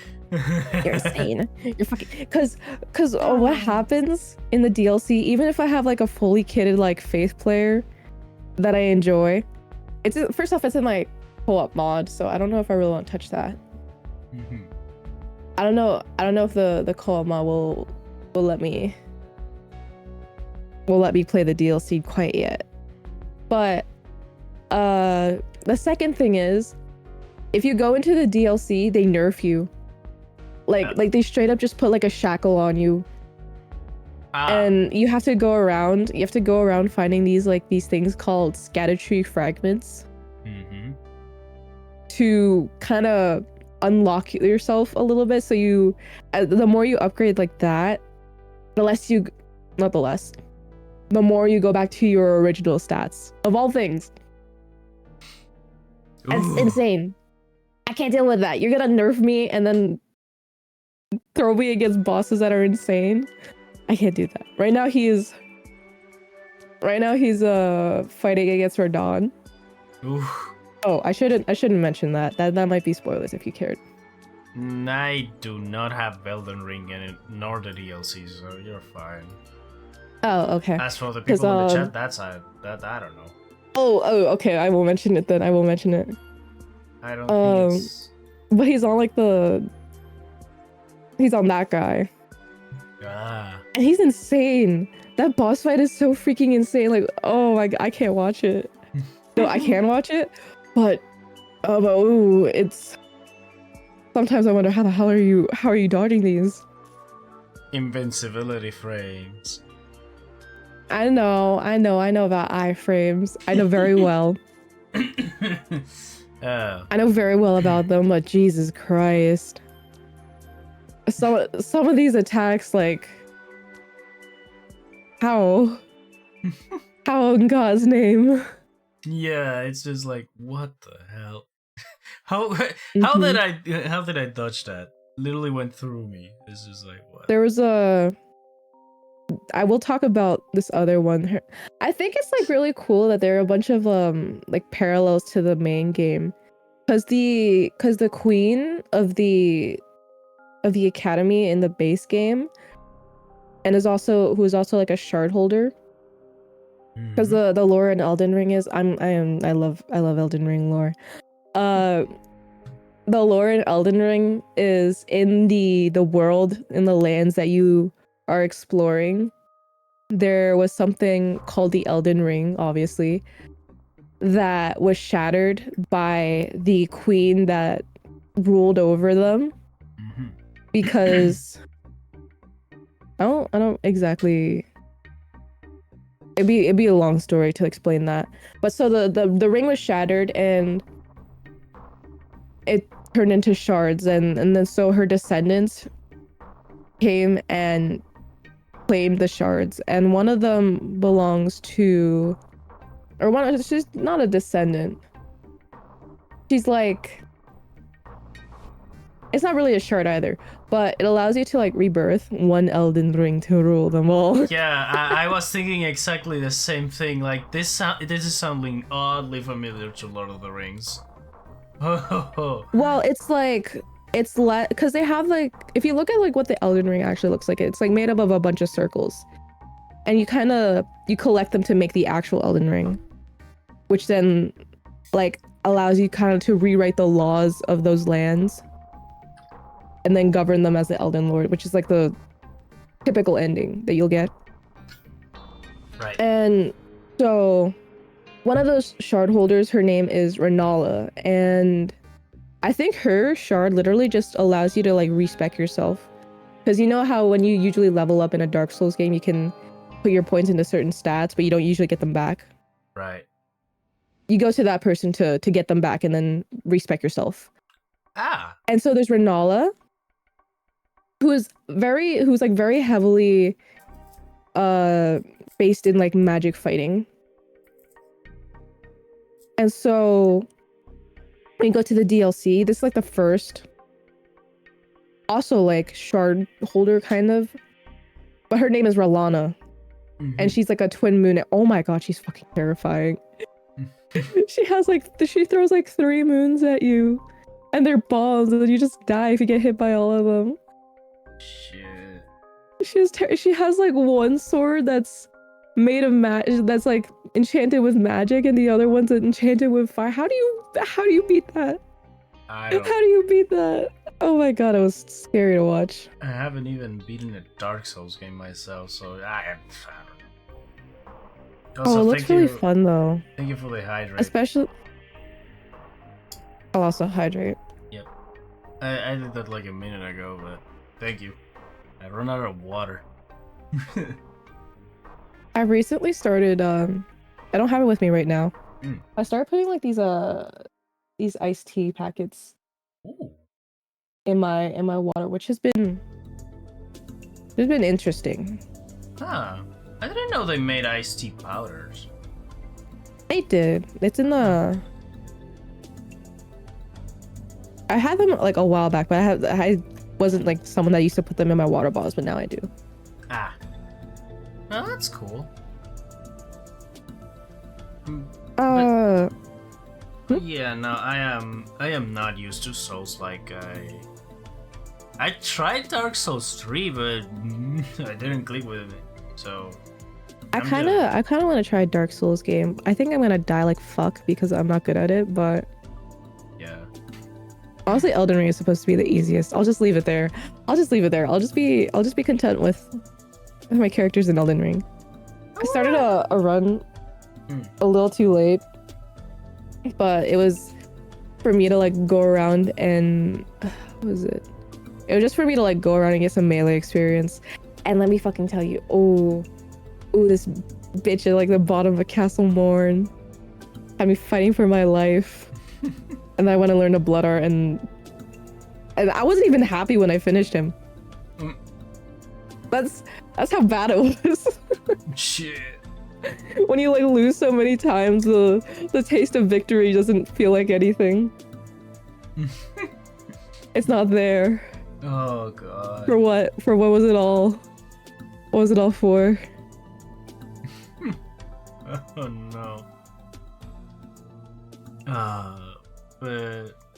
You're insane. You're fucking because what happens in the DLC, even if I have like a fully kitted like Faith player that I enjoy, it's first off it's in my co-op mod, so I don't know if I really want to touch that. I don't know if the co-op mod will let me play the DLC quite yet. But the second thing is, if you go into the DLC, they nerf you. Like they straight up just put like a shackle on you. And you have to go around finding these things called scattertree fragments to kind of unlock yourself a little bit. So you the more you upgrade like that, the more you go back to your original stats, of all things. It's insane. I can't deal with that. You're gonna nerf me and then throw me against bosses that are insane. I can't do that. Right now he's fighting against Radon. Oh, I shouldn't mention that. That might be spoilers if you cared. I do not have Elden Ring in it, nor the DLC, so you're fine. Oh, okay. As for the people in the chat, that I don't know. Oh, okay. I will mention it then. I will mention it. I don't think it's... But he's on he's on that guy. And he's insane. That boss fight is so freaking insane. Like, oh my god, I can't watch it. No, I can watch it, but it's... Sometimes I wonder how the hell are you dodging these? Invincibility frames. I know about iframes. I know very well. I know very well about them, but Jesus Christ. Some of these attacks, like, how in God's name? Yeah, it's just like, what the hell? How did I dodge that? Literally went through me. It's just like, what? There was I will talk about this other one. I think it's like really cool that there are a bunch of like parallels to the main game, because the queen of the academy in the base game, and who is also like a shard holder. Because the lore in Elden Ring is I love Elden Ring lore. The lore in Elden Ring is in the world, in the lands that you are exploring. There was something called the Elden Ring, obviously, that was shattered by the queen that ruled over them. Because I don't exactly... It'd be a long story to explain that. But so the ring was shattered and it turned into shards, and then so her descendants came and claimed the shards, and one of them belongs to, she's not a descendant. She's like, it's not really a shard either, but it allows you to like rebirth one Elden Ring to rule them all. Yeah, I was thinking exactly the same thing. Like this is sounding oddly familiar to Lord of the Rings. Well, it's like because they have like, if you look at like what the Elden Ring actually looks like, it's like made up of a bunch of circles, and you collect them to make the actual Elden Ring, which then like allows you kind of to rewrite the laws of those lands and then govern them as the Elden Lord, which is like the typical ending that you'll get. Right. And so one of those shard holders, her name is Renala, and I think her shard literally just allows you to like respec yourself. Because you know how when you usually level up in a Dark Souls game, you can put your points into certain stats, but you don't usually get them back. Right. You go to that person to get them back and then respec yourself. And so there's Renala, who's like very heavily based in like magic fighting. And so when you go to the DLC, this is like the first also like shard holder kind of, but her name is Ralana, and she's like a twin moon. Oh my god, she's fucking terrifying. She throws like 3 moons at you, and they're bombs, and then you just die if you get hit by all of them. Shit. She has like one sword that's made of that's like enchanted with magic, and the other one's enchanted with fire. How do you beat that? How do you beat that? Oh my god, it was scary to watch. I haven't even beaten a Dark Souls game myself, so I don't know. Also, Oh, it looks really fun though. Thank you for the hydrate. Especially, I'll also hydrate. Yep. I did that like a minute ago, but thank you. I run out of water. I recently started, I don't have it with me right now. Mm. I started putting like these iced tea packets in my water, which has been interesting. Huh. I didn't know they made iced tea powders. They did. It's in the. I had them like a while back, but I wasn't like someone that used to put them in my water bottles, but now I do. Ah. Oh, that's cool. Yeah, no, I am not used to Souls. Like I tried Dark Souls 3, but I didn't click with it. So I kind of want to try a Dark Souls game. I think I'm gonna die like fuck because I'm not good at it, but yeah. Honestly, Elden Ring is supposed to be the easiest. I'll just leave it there. I'll just be content with my characters in Elden Ring. I started a run a little too late, but it was for me to like go around and what was it? It was just for me to like go around and get some melee experience. And let me fucking tell you, oh, this bitch at like the bottom of a Castle Morn had me fighting for my life. And I went to learn a blood art, and I wasn't even happy when I finished him. That's how bad it was. Shit. When you like lose so many times, the taste of victory doesn't feel like anything. It's not there. Oh god. For what? For what was it all? What was it all for? Oh no.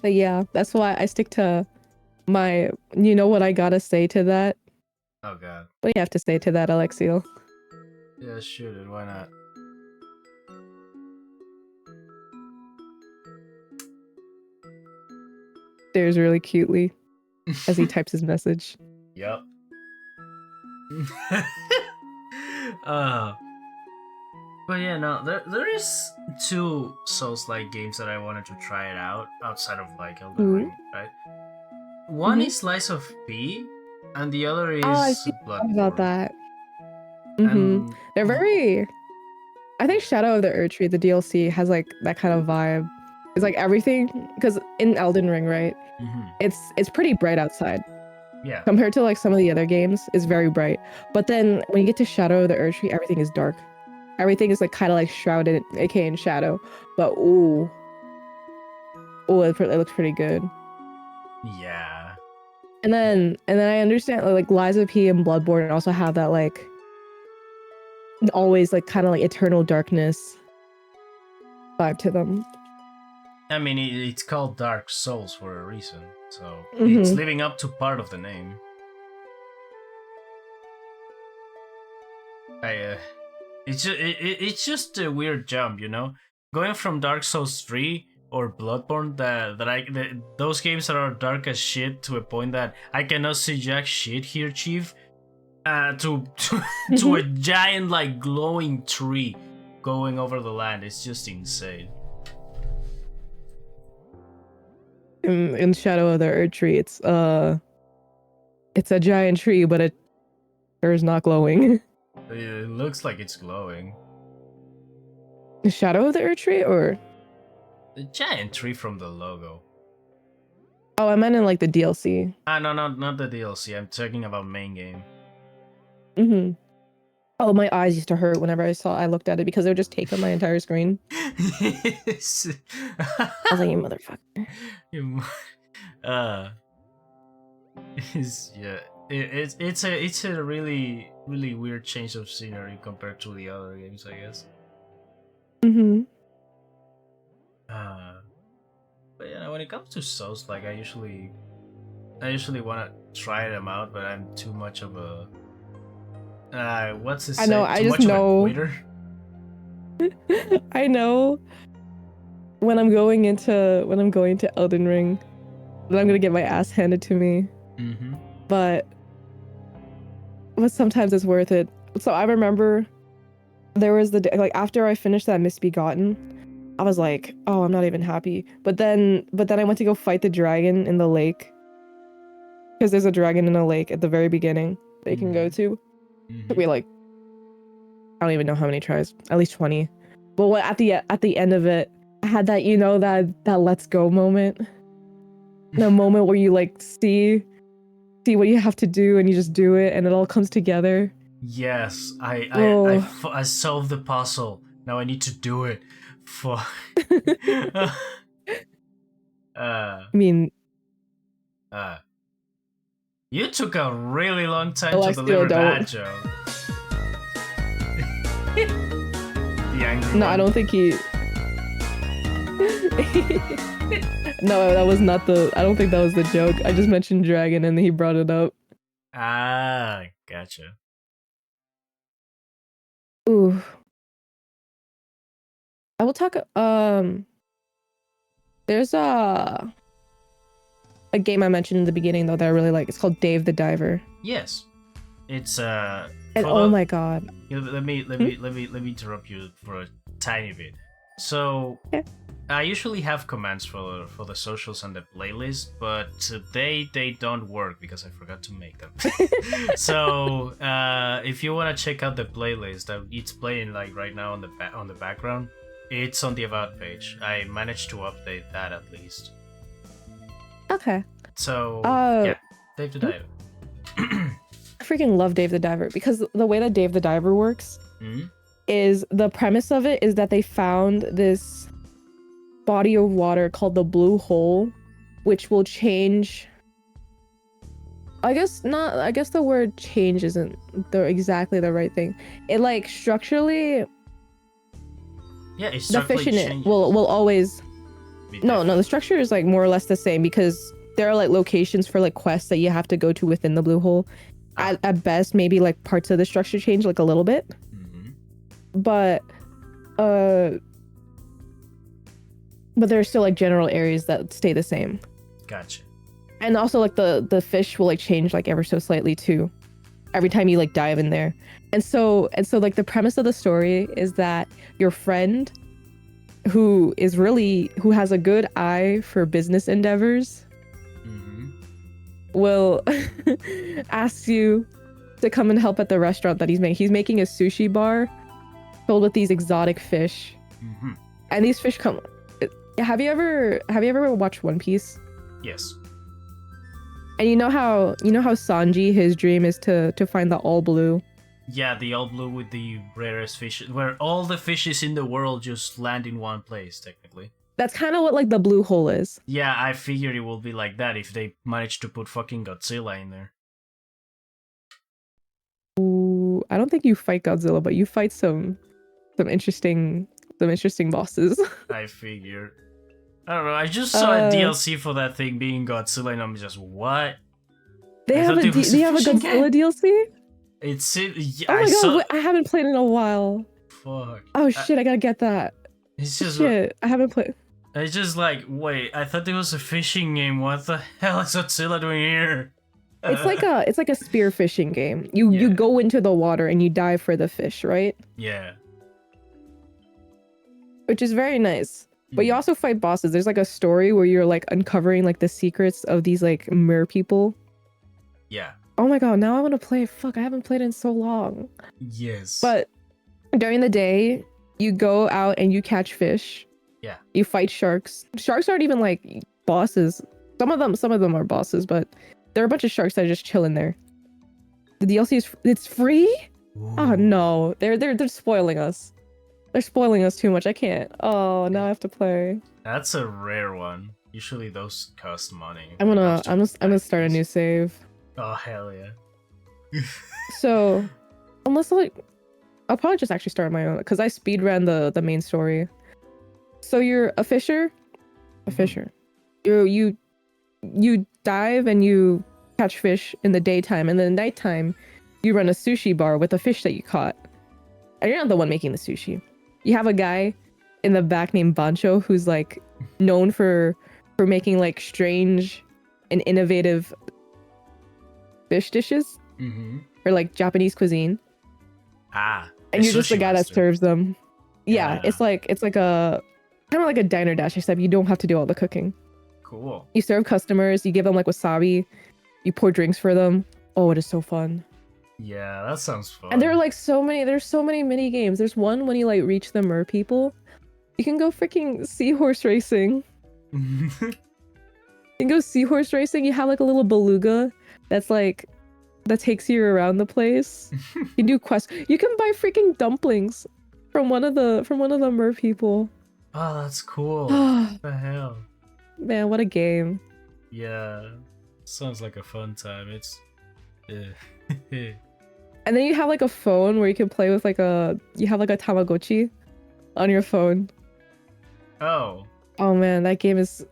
But yeah, that's why I stick to my. You know what I gotta say to that? Oh god. What do you have to say to that, Alexiel? Yeah, shoot it. Why not? Stares really cutely as he types his message. Yep. But yeah, no, there is 2 Souls-like games that I wanted to try it out outside of like Elden Ring, right? One is Slice of P, and the other is Bloodborne. About that. They're very. I think Shadow of the Erdtree, the DLC, has like that kind of vibe. It's like everything, because in Elden Ring, right? It's pretty bright outside. Yeah. Compared to like some of the other games, it's very bright. But then when you get to Shadow of the Erdtree, everything is dark. Everything is like kind of like shrouded, aka in shadow. But it looks pretty good. Yeah. And then I understand like Lies of P and Bloodborne also have that like always like kind of like eternal darkness vibe to them. I mean, it's called Dark Souls for a reason, so it's living up to part of the name. It's just a weird jump, you know, going from Dark Souls 3 or Bloodborne, those games that are dark as shit to a point that I cannot see jack shit here, Chief, to a giant like glowing tree going over the land. It's just insane. In Shadow of the Erdtree, it's a giant tree, but it is not glowing. It looks like it's glowing. The Shadow of the Erdtree, or the giant tree from the logo? Oh, I meant in like the DLC. No, not the DLC. I'm talking about main game. Oh, my eyes used to hurt whenever I looked at it because they would just take up my entire screen. I was like, you motherfucker. Yeah, it's a really weird change of scenery compared to the other games, I guess. Mm-hmm. Uh, but when it comes to Souls, like I usually want to try them out, but I'm too much of a what's it I know. say? I Too just much of a know. quitter. I know when I'm going into Elden Ring that I'm gonna get my ass handed to me. Mm-hmm. But sometimes it's worth it. So I remember there was the day, like after I finished that Misbegotten, I was like, oh, I'm not even happy. But then I went to go fight the dragon in the lake because there's a dragon in a lake at the very beginning that you can go to. Took me like I don't even know how many tries, at least 20. But at the end of it, I had that that let's go moment, the moment where you like see what you have to do and you just do it and it all comes together. Yes, Oh. I solved the puzzle. Now I need to do it. Fuck. I mean, uh, you took a really long time to Alexio, deliver don't. that joke. The angry No, I one. don't think he. No, that was not the. I don't think that was the joke. I just mentioned dragon and he brought it up. Ah, gotcha. Ooh. I will talk. There's a game I mentioned in the beginning though that I really like. It's called Dave the Diver. Yes, it's And oh my god. let me interrupt you for a tiny bit. So Okay. I usually have commands for the socials and the playlist, but today they don't work because I forgot to make them. So if you want to check out the playlist, it's playing like right now on the background. It's on the about page. I managed to update that at least. Okay. So yeah, Dave the Diver. I freaking love Dave the Diver because the way that Dave the Diver works Mm-hmm. is the premise of it is that they found this body of water called the Blue Hole, which will change. I guess the word change isn't exactly the right thing. It like structurally. Yeah, it's The fish in it will always. No, the structure is like more or less the same because there are like locations for like quests that you have to go to within the Blue Hole. At best, maybe like parts of the structure change like a little bit. Mm-hmm. But there are still like general areas that stay the same. Gotcha. And also like the fish will like change like ever so slightly too every time you like dive in there. And so like the premise of the story is that your friend who has a good eye for business endeavors will ask you to come and help at the restaurant that he's making. He's making a sushi bar filled with these exotic fish. Mm-hmm. And these fish come. Have you ever watched One Piece? Yes. And you know how Sanji, his dream is to find the all blue. Yeah, the all blue with the rarest fish, where all the fishes in the world just land in one place, technically. That's kind of what like the Blue Hole is. Yeah, I figured it will be like that if they managed to put fucking Godzilla in there. Ooh, I don't think you fight Godzilla, but you fight some interesting bosses. I figured. I don't know. I just saw a DLC for that thing being Godzilla, and I'm just what? They have a Godzilla DLC. It's oh my god! I haven't played in a while. Fuck. Oh shit! I gotta get that. It's just shit. I haven't played. It's just like wait. I thought there was a fishing game. What the hell is Godzilla doing here? It's like a spear fishing game. You go into the water and you dive for the fish, right? Yeah. Which is very nice. But you also fight bosses. There's like a story where you're like uncovering like the secrets of these like mer people. Yeah. Oh my god, now I want to play. Fuck, I haven't played in so long. Yes. But during the day, you go out and you catch fish. Yeah. You fight sharks. Sharks aren't even like bosses. Some of them are bosses, but there are a bunch of sharks that just chill in there. The DLC it's free? Ooh. Oh no. They're spoiling us. They're spoiling us too much. I can't. Oh, now I have to play. That's a rare one. Usually those cost money I'm when it gonna comes to I'm gonna start a IPs. new save. Oh hell yeah. So unless I'll probably just actually start my own because I speed ran the main story. So you're a fisher, a Mhm. fisher. You dive and you catch fish in the daytime, and then at nighttime you run a sushi bar with the fish that you caught. And you're not the one making the sushi. You have a guy in the back named Bancho who's like known for making like strange and innovative fish dishes Mm-hmm. or like Japanese cuisine. Ah, a And you're just the sushi guy that master. serves them. Yeah, Yeah. it's like a kind of like a diner dash, except you don't have to do all the cooking. Cool. You serve customers, you give them like wasabi, you pour drinks for them. Oh, it is so fun. Yeah, that sounds fun. And there are like there's so many mini games. There's one when you like reach the mer people. You can go freaking seahorse racing. You can go seahorse racing. You have like a little beluga that's like that takes you around the place. You can do quests. You can buy freaking dumplings from one of the mer people. Oh, that's cool. What the hell? Man, what a game. Yeah. Sounds like a fun time. It's And then you have like a phone where you can play with you have like a Tamagotchi on your phone. Oh. Oh man, that game is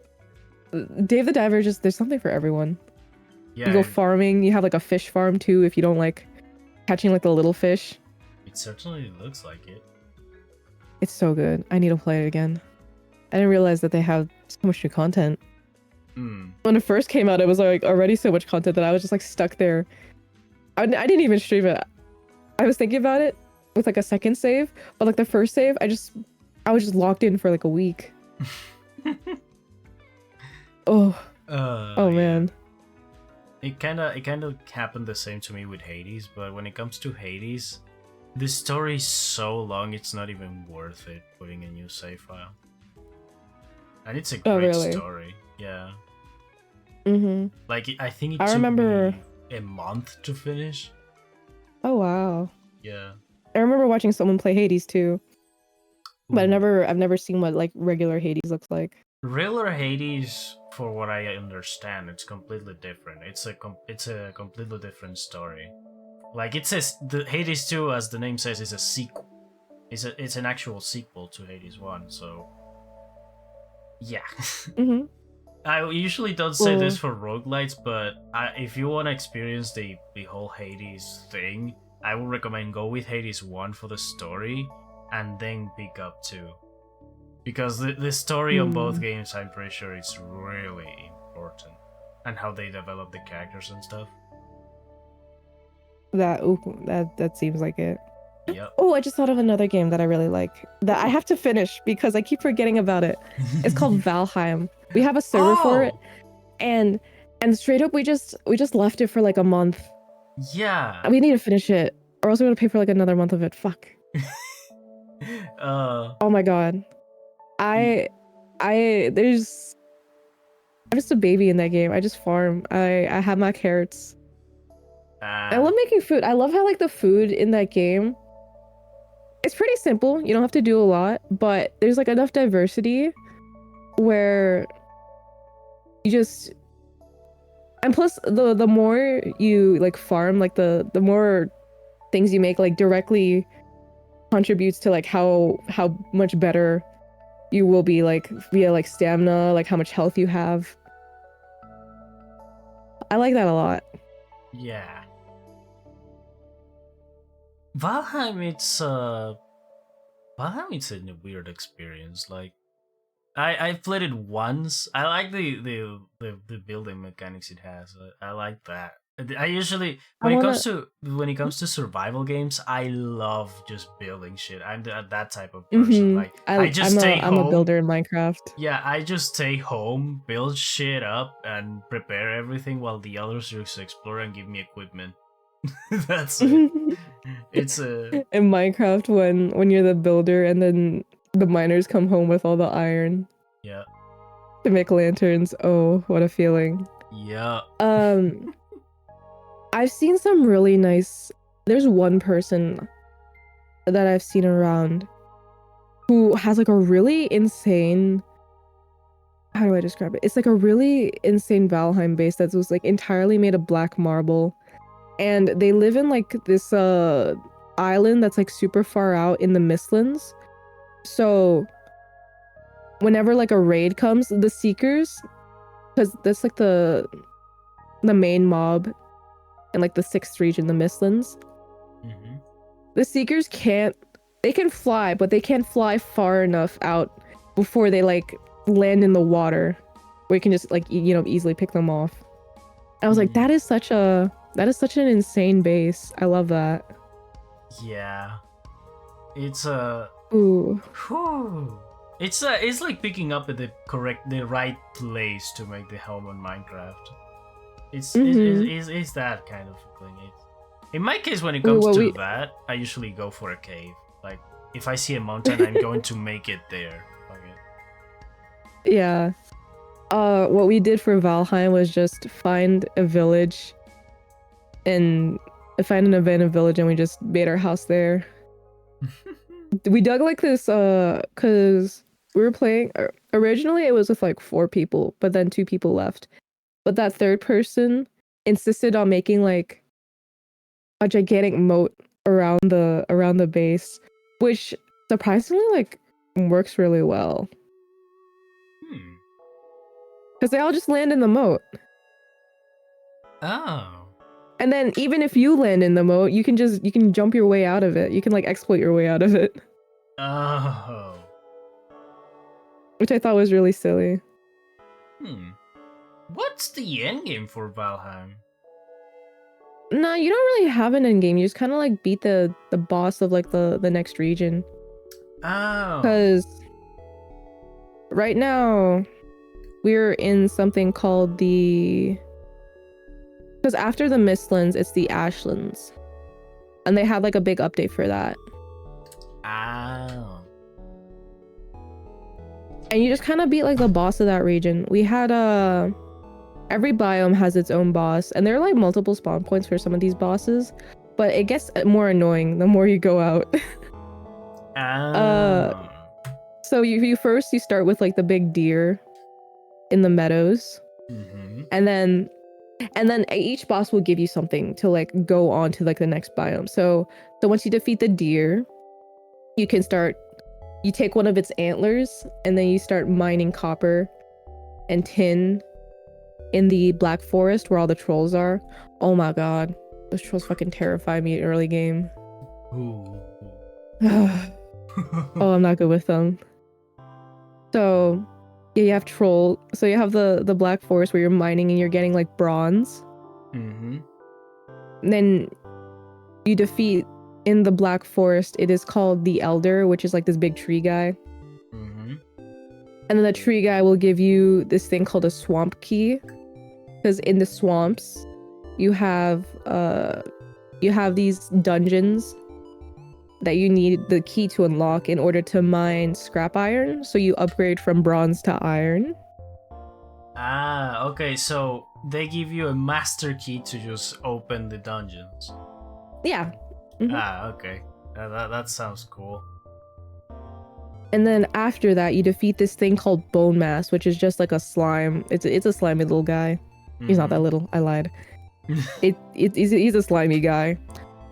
Dave the Diver. Just there's something for everyone. Yeah. You go farming. You have like a fish farm too if you don't like catching like the little fish. It certainly looks like it. It's so good. I need to play it again. I didn't realize that they have so much new content. When it first came out, it was like already so much content that I was just like stuck there. I didn't even stream it. I was thinking about it with like a second save, but like the first save, I was just locked in for like a week. Oh Yeah. man. It kind of happened the same to me with Hades, but when it comes to Hades, the story is so long it's not even worth it putting a new save file. And it's a great really? story. Yeah. Mm-hmm. Like I think it I took remember me a month to finish. Oh wow. Yeah. I remember watching someone play Hades too. But Ooh. I've never seen what like regular Hades looks like. Regular Hades, for what I understand, it's completely different. It's a completely different story. Like it says, the Hades 2, as the name says, is a sequel. It's an actual sequel to Hades 1. So yeah. Mm-hmm. I usually don't say this for roguelites, but if you want to experience the whole Hades thing, I would recommend go with Hades 1 for the story, and then pick up 2. Because the story on both games, I'm pretty sure it's really important. And how they develop the characters and stuff. That seems like it. Yep. Oh, I just thought of another game that I really like that I have to finish because I keep forgetting about it. It's called Valheim. We have a server for it, and straight up we just left it for like a month. Yeah. We need to finish it, or else we're gonna pay for like another month of it. Fuck. Oh my god. I'm just a baby in that game. I just farm. I have my carrots. I love making food. I love how like the food in that game, it's pretty simple. You don't have to do a lot, but there's like enough diversity where you just, and plus the more you like farm, like the more things you make like directly contributes to like how much better you will be, like via like stamina, like how much health you have. I like that a lot. Yeah. Valheim, it's a weird experience. Like, I've played it once. I like the building mechanics it has. I like that. I usually when it comes to survival games, I love just building shit. I'm that type of person. Like I just stay home. I'm a builder in Minecraft. Yeah, I just stay home, build shit up, and prepare everything while the others just explore and give me equipment. That's it. It's a in Minecraft when you're the builder and then the miners come home with all the iron. Yeah. To make lanterns. Oh, what a feeling. Yeah. I've seen some really nice. There's one person that I've seen around who has like a really insane how do I describe it? It's like a really insane Valheim base that was like entirely made of black marble. And they live in like this island that's like super far out in the Mistlands. So whenever like a raid comes, the Seekers, because that's like the main mob in like the 6th region, the Mistlands. Mm-hmm. The Seekers they can fly, but they can't fly far enough out before they like land in the water where you can just like easily pick them off. I was like, that is such an insane base. I love that. Yeah, it's a Ooh. It's like picking up at the right place to make the home on Minecraft. It's that kind of thing. In my case, when it comes to that, I usually go for a cave. Like if I see a mountain, I'm going to make it there. Okay. Yeah. What we did for Valheim was just find a village and find an abandoned village, and we just made our house there. We dug like this because we were playing originally it was with like 4 people, but then 2 people left. But that 3rd person insisted on making like a gigantic moat around the base, which surprisingly like works really well. Because they all just land in the moat. Oh. And then even if you land in the moat, you can jump your way out of it. You can like exploit your way out of it. Oh. Which I thought was really silly. What's the end game for Valheim? No, you don't really have an end game. You just kind of like beat the boss of like the next region. Oh. Because right now we're in something called because after the Mistlands, it's the Ashlands. And they had like a big update for that. Oh. And you just kind of beat like the boss of that region. We had every biome has its own boss, and there are like multiple spawn points for some of these bosses, but it gets more annoying the more you go out. Oh. So you start with like the big deer in the meadows. Mm-hmm. And then each boss will give you something to like go on to like the next biome. So once you defeat the deer, you take one of its antlers and then you start mining copper and tin in the Black Forest where all the trolls are. Oh my god, those trolls fucking terrify me in early game. Ooh. Oh, I'm not good with them. So yeah, you have so you have the Black Forest where you're mining and you're getting like bronze. Mm-hmm. And then you defeat in the Black Forest, it is called the Elder, which is like this big tree guy. Mm-hmm. And then the tree guy will give you this thing called a swamp key. Because in the swamps, you have these dungeons that you need the key to unlock in order to mine scrap iron. So you upgrade from bronze to iron. Ah, okay. So they give you a master key to just open the dungeons. Yeah. Mm-hmm. Ah, okay. That sounds cool. And then after that, you defeat this thing called Bone Mass, which is just like a slime. It's a slimy little guy. Mm-hmm. He's not that little. I lied. He's a slimy guy.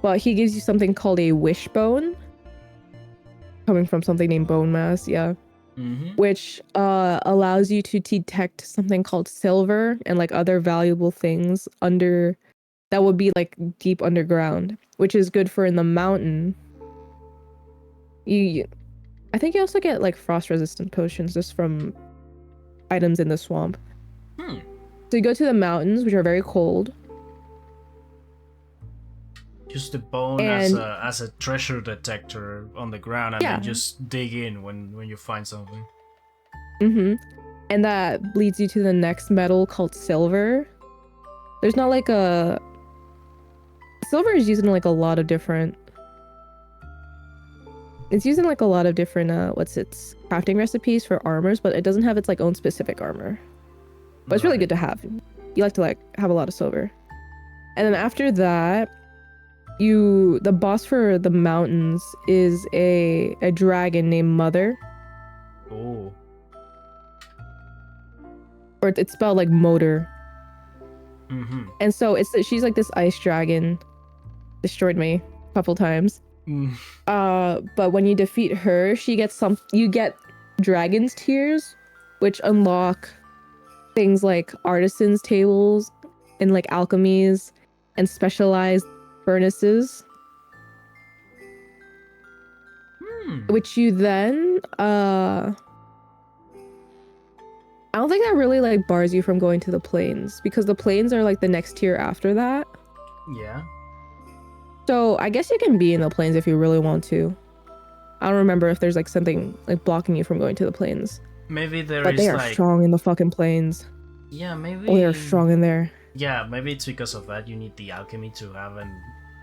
But he gives you something called a wishbone. Coming from something named Bone Mass, yeah. Mm-hmm. Which allows you to detect something called silver and like other valuable things that would be like deep underground, which is good for in the mountain. I think you also get like frost resistant potions just from items in the swamp. So you go to the mountains, which are very cold. Use the bone as a treasure detector on the ground, and then just dig in when you find something. Mm-hmm. And that leads you to the next metal called silver. There's not like silver is used in like a lot of different. It's using like a lot of different crafting recipes for armors, but it doesn't have its like own specific armor. But it's really good to have. You like to like have a lot of silver. And then after that, the boss for the mountains is a dragon named Mother. Oh. or it's spelled like motor. Mm-hmm. And so she's like this ice dragon. Destroyed me a couple times. Mm. But when you defeat her, you get dragon's tears, which unlock things like artisans tables and like alchemies and specialized furnaces, which you then I don't think that really like bars you from going to the plains, because the plains are like the next tier after that. Yeah. So I guess you can be in the plains if you really want to. I don't remember if there's like something like blocking you from going to the plains. Maybe there but is they are like... strong in the fucking plains. Yeah, maybe... Oh, they're strong in there. Yeah, maybe it's because of that you need the alchemy to have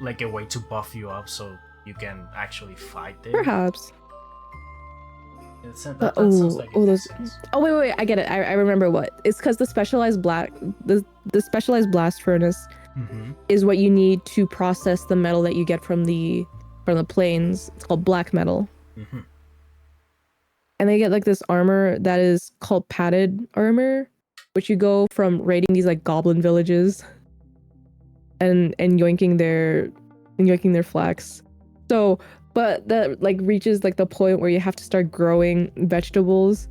like a way to buff you up so you can actually fight them. Perhaps. That sounds like it makes sense. Oh wait, I get it. I remember what. It's because the specialized the specialized blast furnace is what you need to process the metal that you get from the plains. It's called black metal. And they get like this armor that is called padded armor, which you go from raiding these like goblin villages and yoinking their flax. So, but that like reaches like the point where you have to start growing vegetables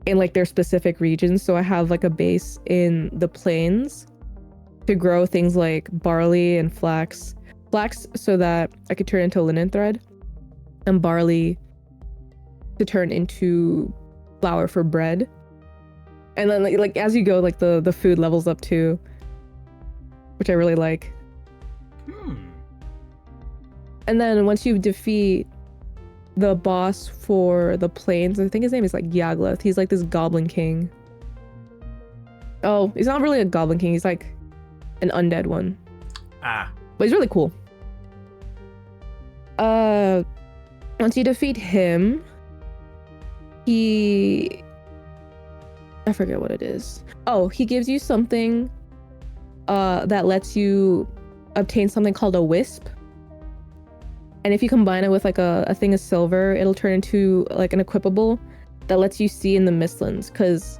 in like their specific regions. So I have like a base in the plains to grow things like barley and flax so that I could turn into linen thread, and barley to turn into flour for bread. And then like as you go, like the food levels up too, which I really like. And then once you defeat the boss for the plains, I think his name is like Yagloth. He's like this goblin king. Oh, he's not really a goblin king. He's like an undead one. But he's really cool. Once you defeat him, I forget what it is. Oh, he gives you something that lets you obtain something called a wisp. And if you combine it with like a thing of silver, it'll turn into like an equipable that lets you see in the mistlands, because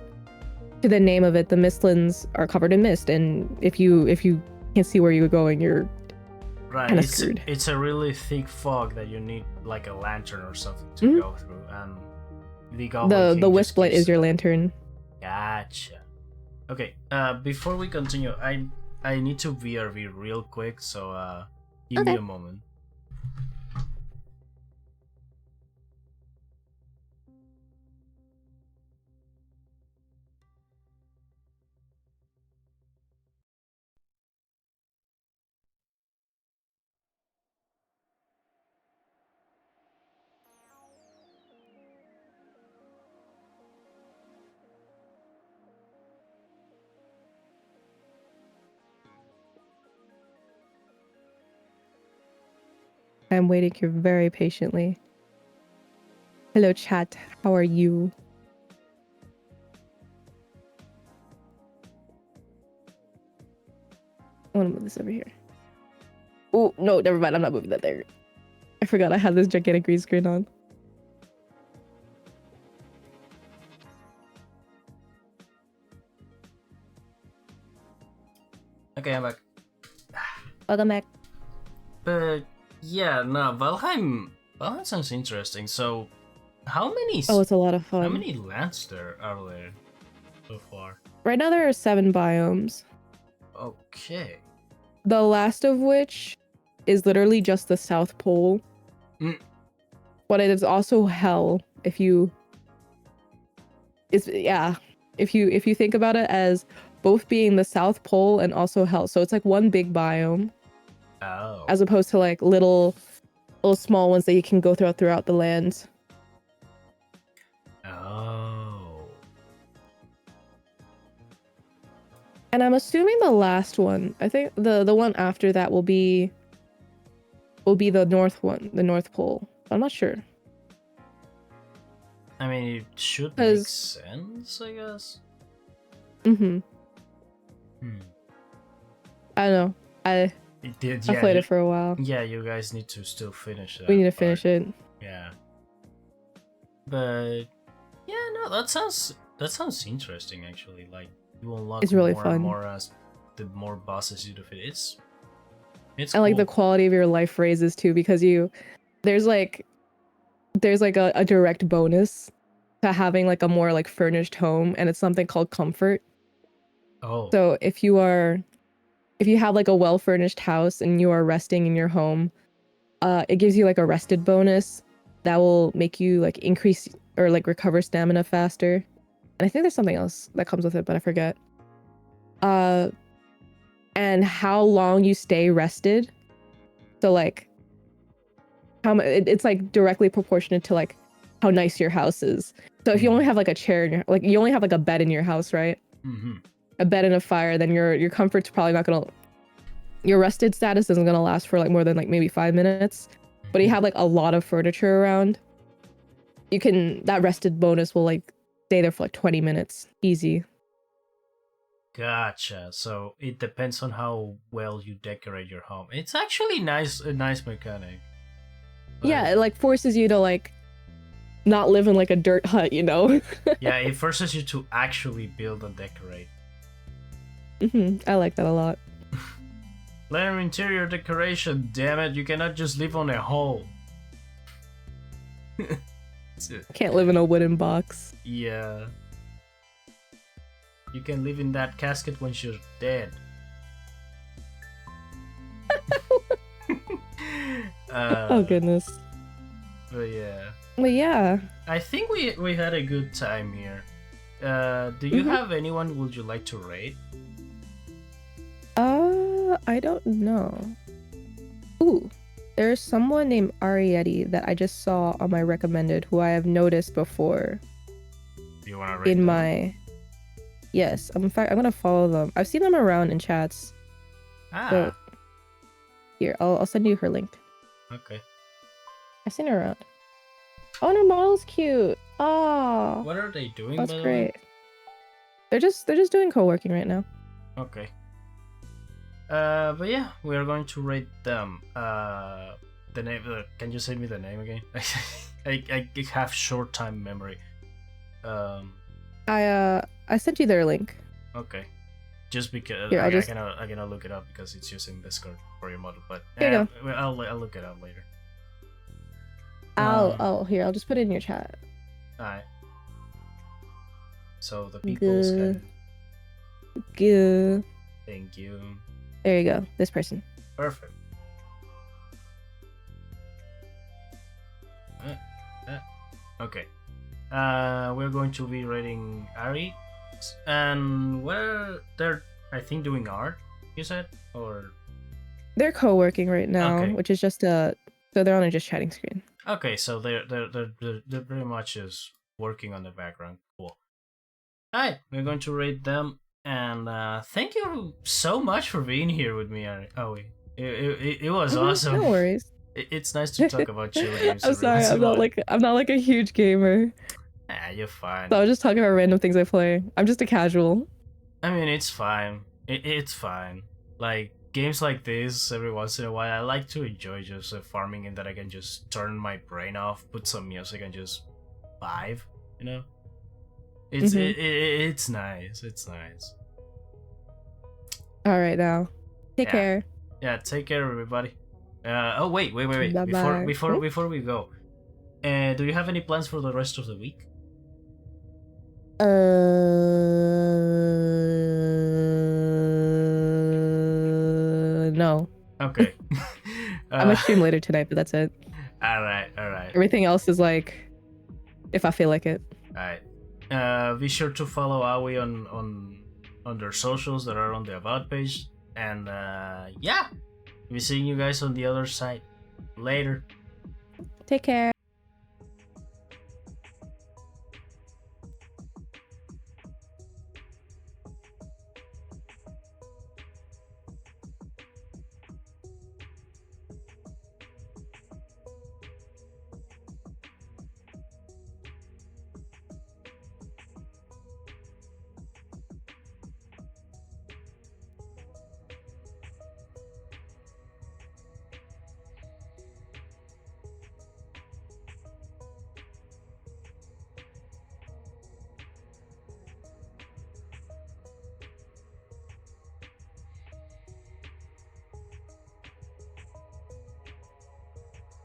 to the name of it, the mistlands are covered in mist, and if you can't see where you're going, you're kind of screwed. It's a really thick fog that you need like a lantern or something to go through, and the wisp light is your lantern. Gotcha. Okay, before we continue, I need to VRV real quick, so give me a moment. I'm waiting here very patiently. Hello, chat. How are you? I want to move this over here. Oh, no, never mind. I'm not moving that there. I forgot I had this gigantic green screen on. Okay, I'm back. Welcome back. But yeah, no, Valheim sounds interesting. So, how many? Oh, it's a lot of fun. How many lands are there so far? Right now there are 7 biomes. Okay. The last of which is literally just the South Pole. But it is also hell if you think about it as both being the South Pole and also hell. So it's like one big biome. Oh. As opposed to like little small ones that you can go throughout the land. Oh. And I'm assuming the last one, I think the one after that will be the North one, the North Pole. I'm not sure. I mean, it should make sense, I guess. I don't know. I played it for a while. Yeah, you guys need to still finish it. We need to finish it. Yeah. But yeah, no, that sounds interesting actually. Like you unlock It's really more fun. and more as the more bosses you defeat. It's And cool. like the quality of your life raises too, because there's like a direct bonus to having like a more like furnished home, and it's something called comfort. Oh. So if you have like a well furnished house and you are resting in your home, it gives you like a rested bonus that will make you like increase or like recover stamina faster. And I think there's something else that comes with it, but I forget. And how long you stay rested. So like it's like directly proportionate to like how nice your house is. So if you only have like a chair in like you only have like a bed in your house, right? Mm-hmm. A bed and a fire, then your comfort's probably not gonna, your rested status isn't gonna last for like more than like maybe 5 minutes. But you have like a lot of furniture around, that rested bonus will like stay there for like 20 minutes easy. Gotcha. So it depends on how well you decorate your home. It's actually a nice mechanic. Yeah, it like forces you to like not live in like a dirt hut, you know? Yeah, it forces you to actually build and decorate. I like that a lot. Learn interior decoration, damn it. You cannot just live on a hole. Can't live in a wooden box. Yeah. You can live in that casket when you're dead. Oh goodness. But yeah. I think we had a good time here. Do you have anyone would you like to rate? I don't know. Ooh, there's someone named Arietti that I just saw on my recommended who I have noticed before. Do you want to rate them? Yes, in fact, I'm gonna follow them. I've seen them around in chats. So, here, I'll send you her link. Okay. I've seen her around. Oh, and her model's cute. Oh. What are they doing? That's by the great. way? They're just doing co-working right now. Okay. But yeah, we are going to rate them. The name. Can you send me the name again? I have short time memory. I sent you their link. Okay. Just because Here, I cannot look it up because it's using Discord for your model. But Here you I'll look it up later. Here, I'll just put it in your chat. Alright. So the peoples can. Good. Thank you. There you go. This person. Perfect. Okay. We're going to be rating Ari, and they're I think doing art. You said, or they're co-working right now, Okay. which is just so they're on a just chatting screen. okay, so they're pretty much just working on the background. Cool. Alright, we're going to rate them, and thank you so much for being here with me, Ari. Oh, it was awesome. No worries. It's nice to talk about chill games. I'm sorry, I'm not like a huge gamer. Nah, you're fine. So I was just talking about random things I play. I'm just a casual. I mean, it's fine. It's fine. Like games like this, every once in a while, I like to enjoy just farming, and that I can just turn my brain off, put some music, and just vibe. You know, it's nice. It's nice. All right, now, take care. Yeah, take care, everybody. Oh wait. Bye-bye. Before we go, do you have any plans for the rest of the week? No. Okay. I'm gonna stream later tonight, but that's it. All right. Everything else is like, if I feel like it. All right. Be sure to follow Aoi on their socials that are on the about page, and yeah, we'll be seeing you guys on the other side later. Take care.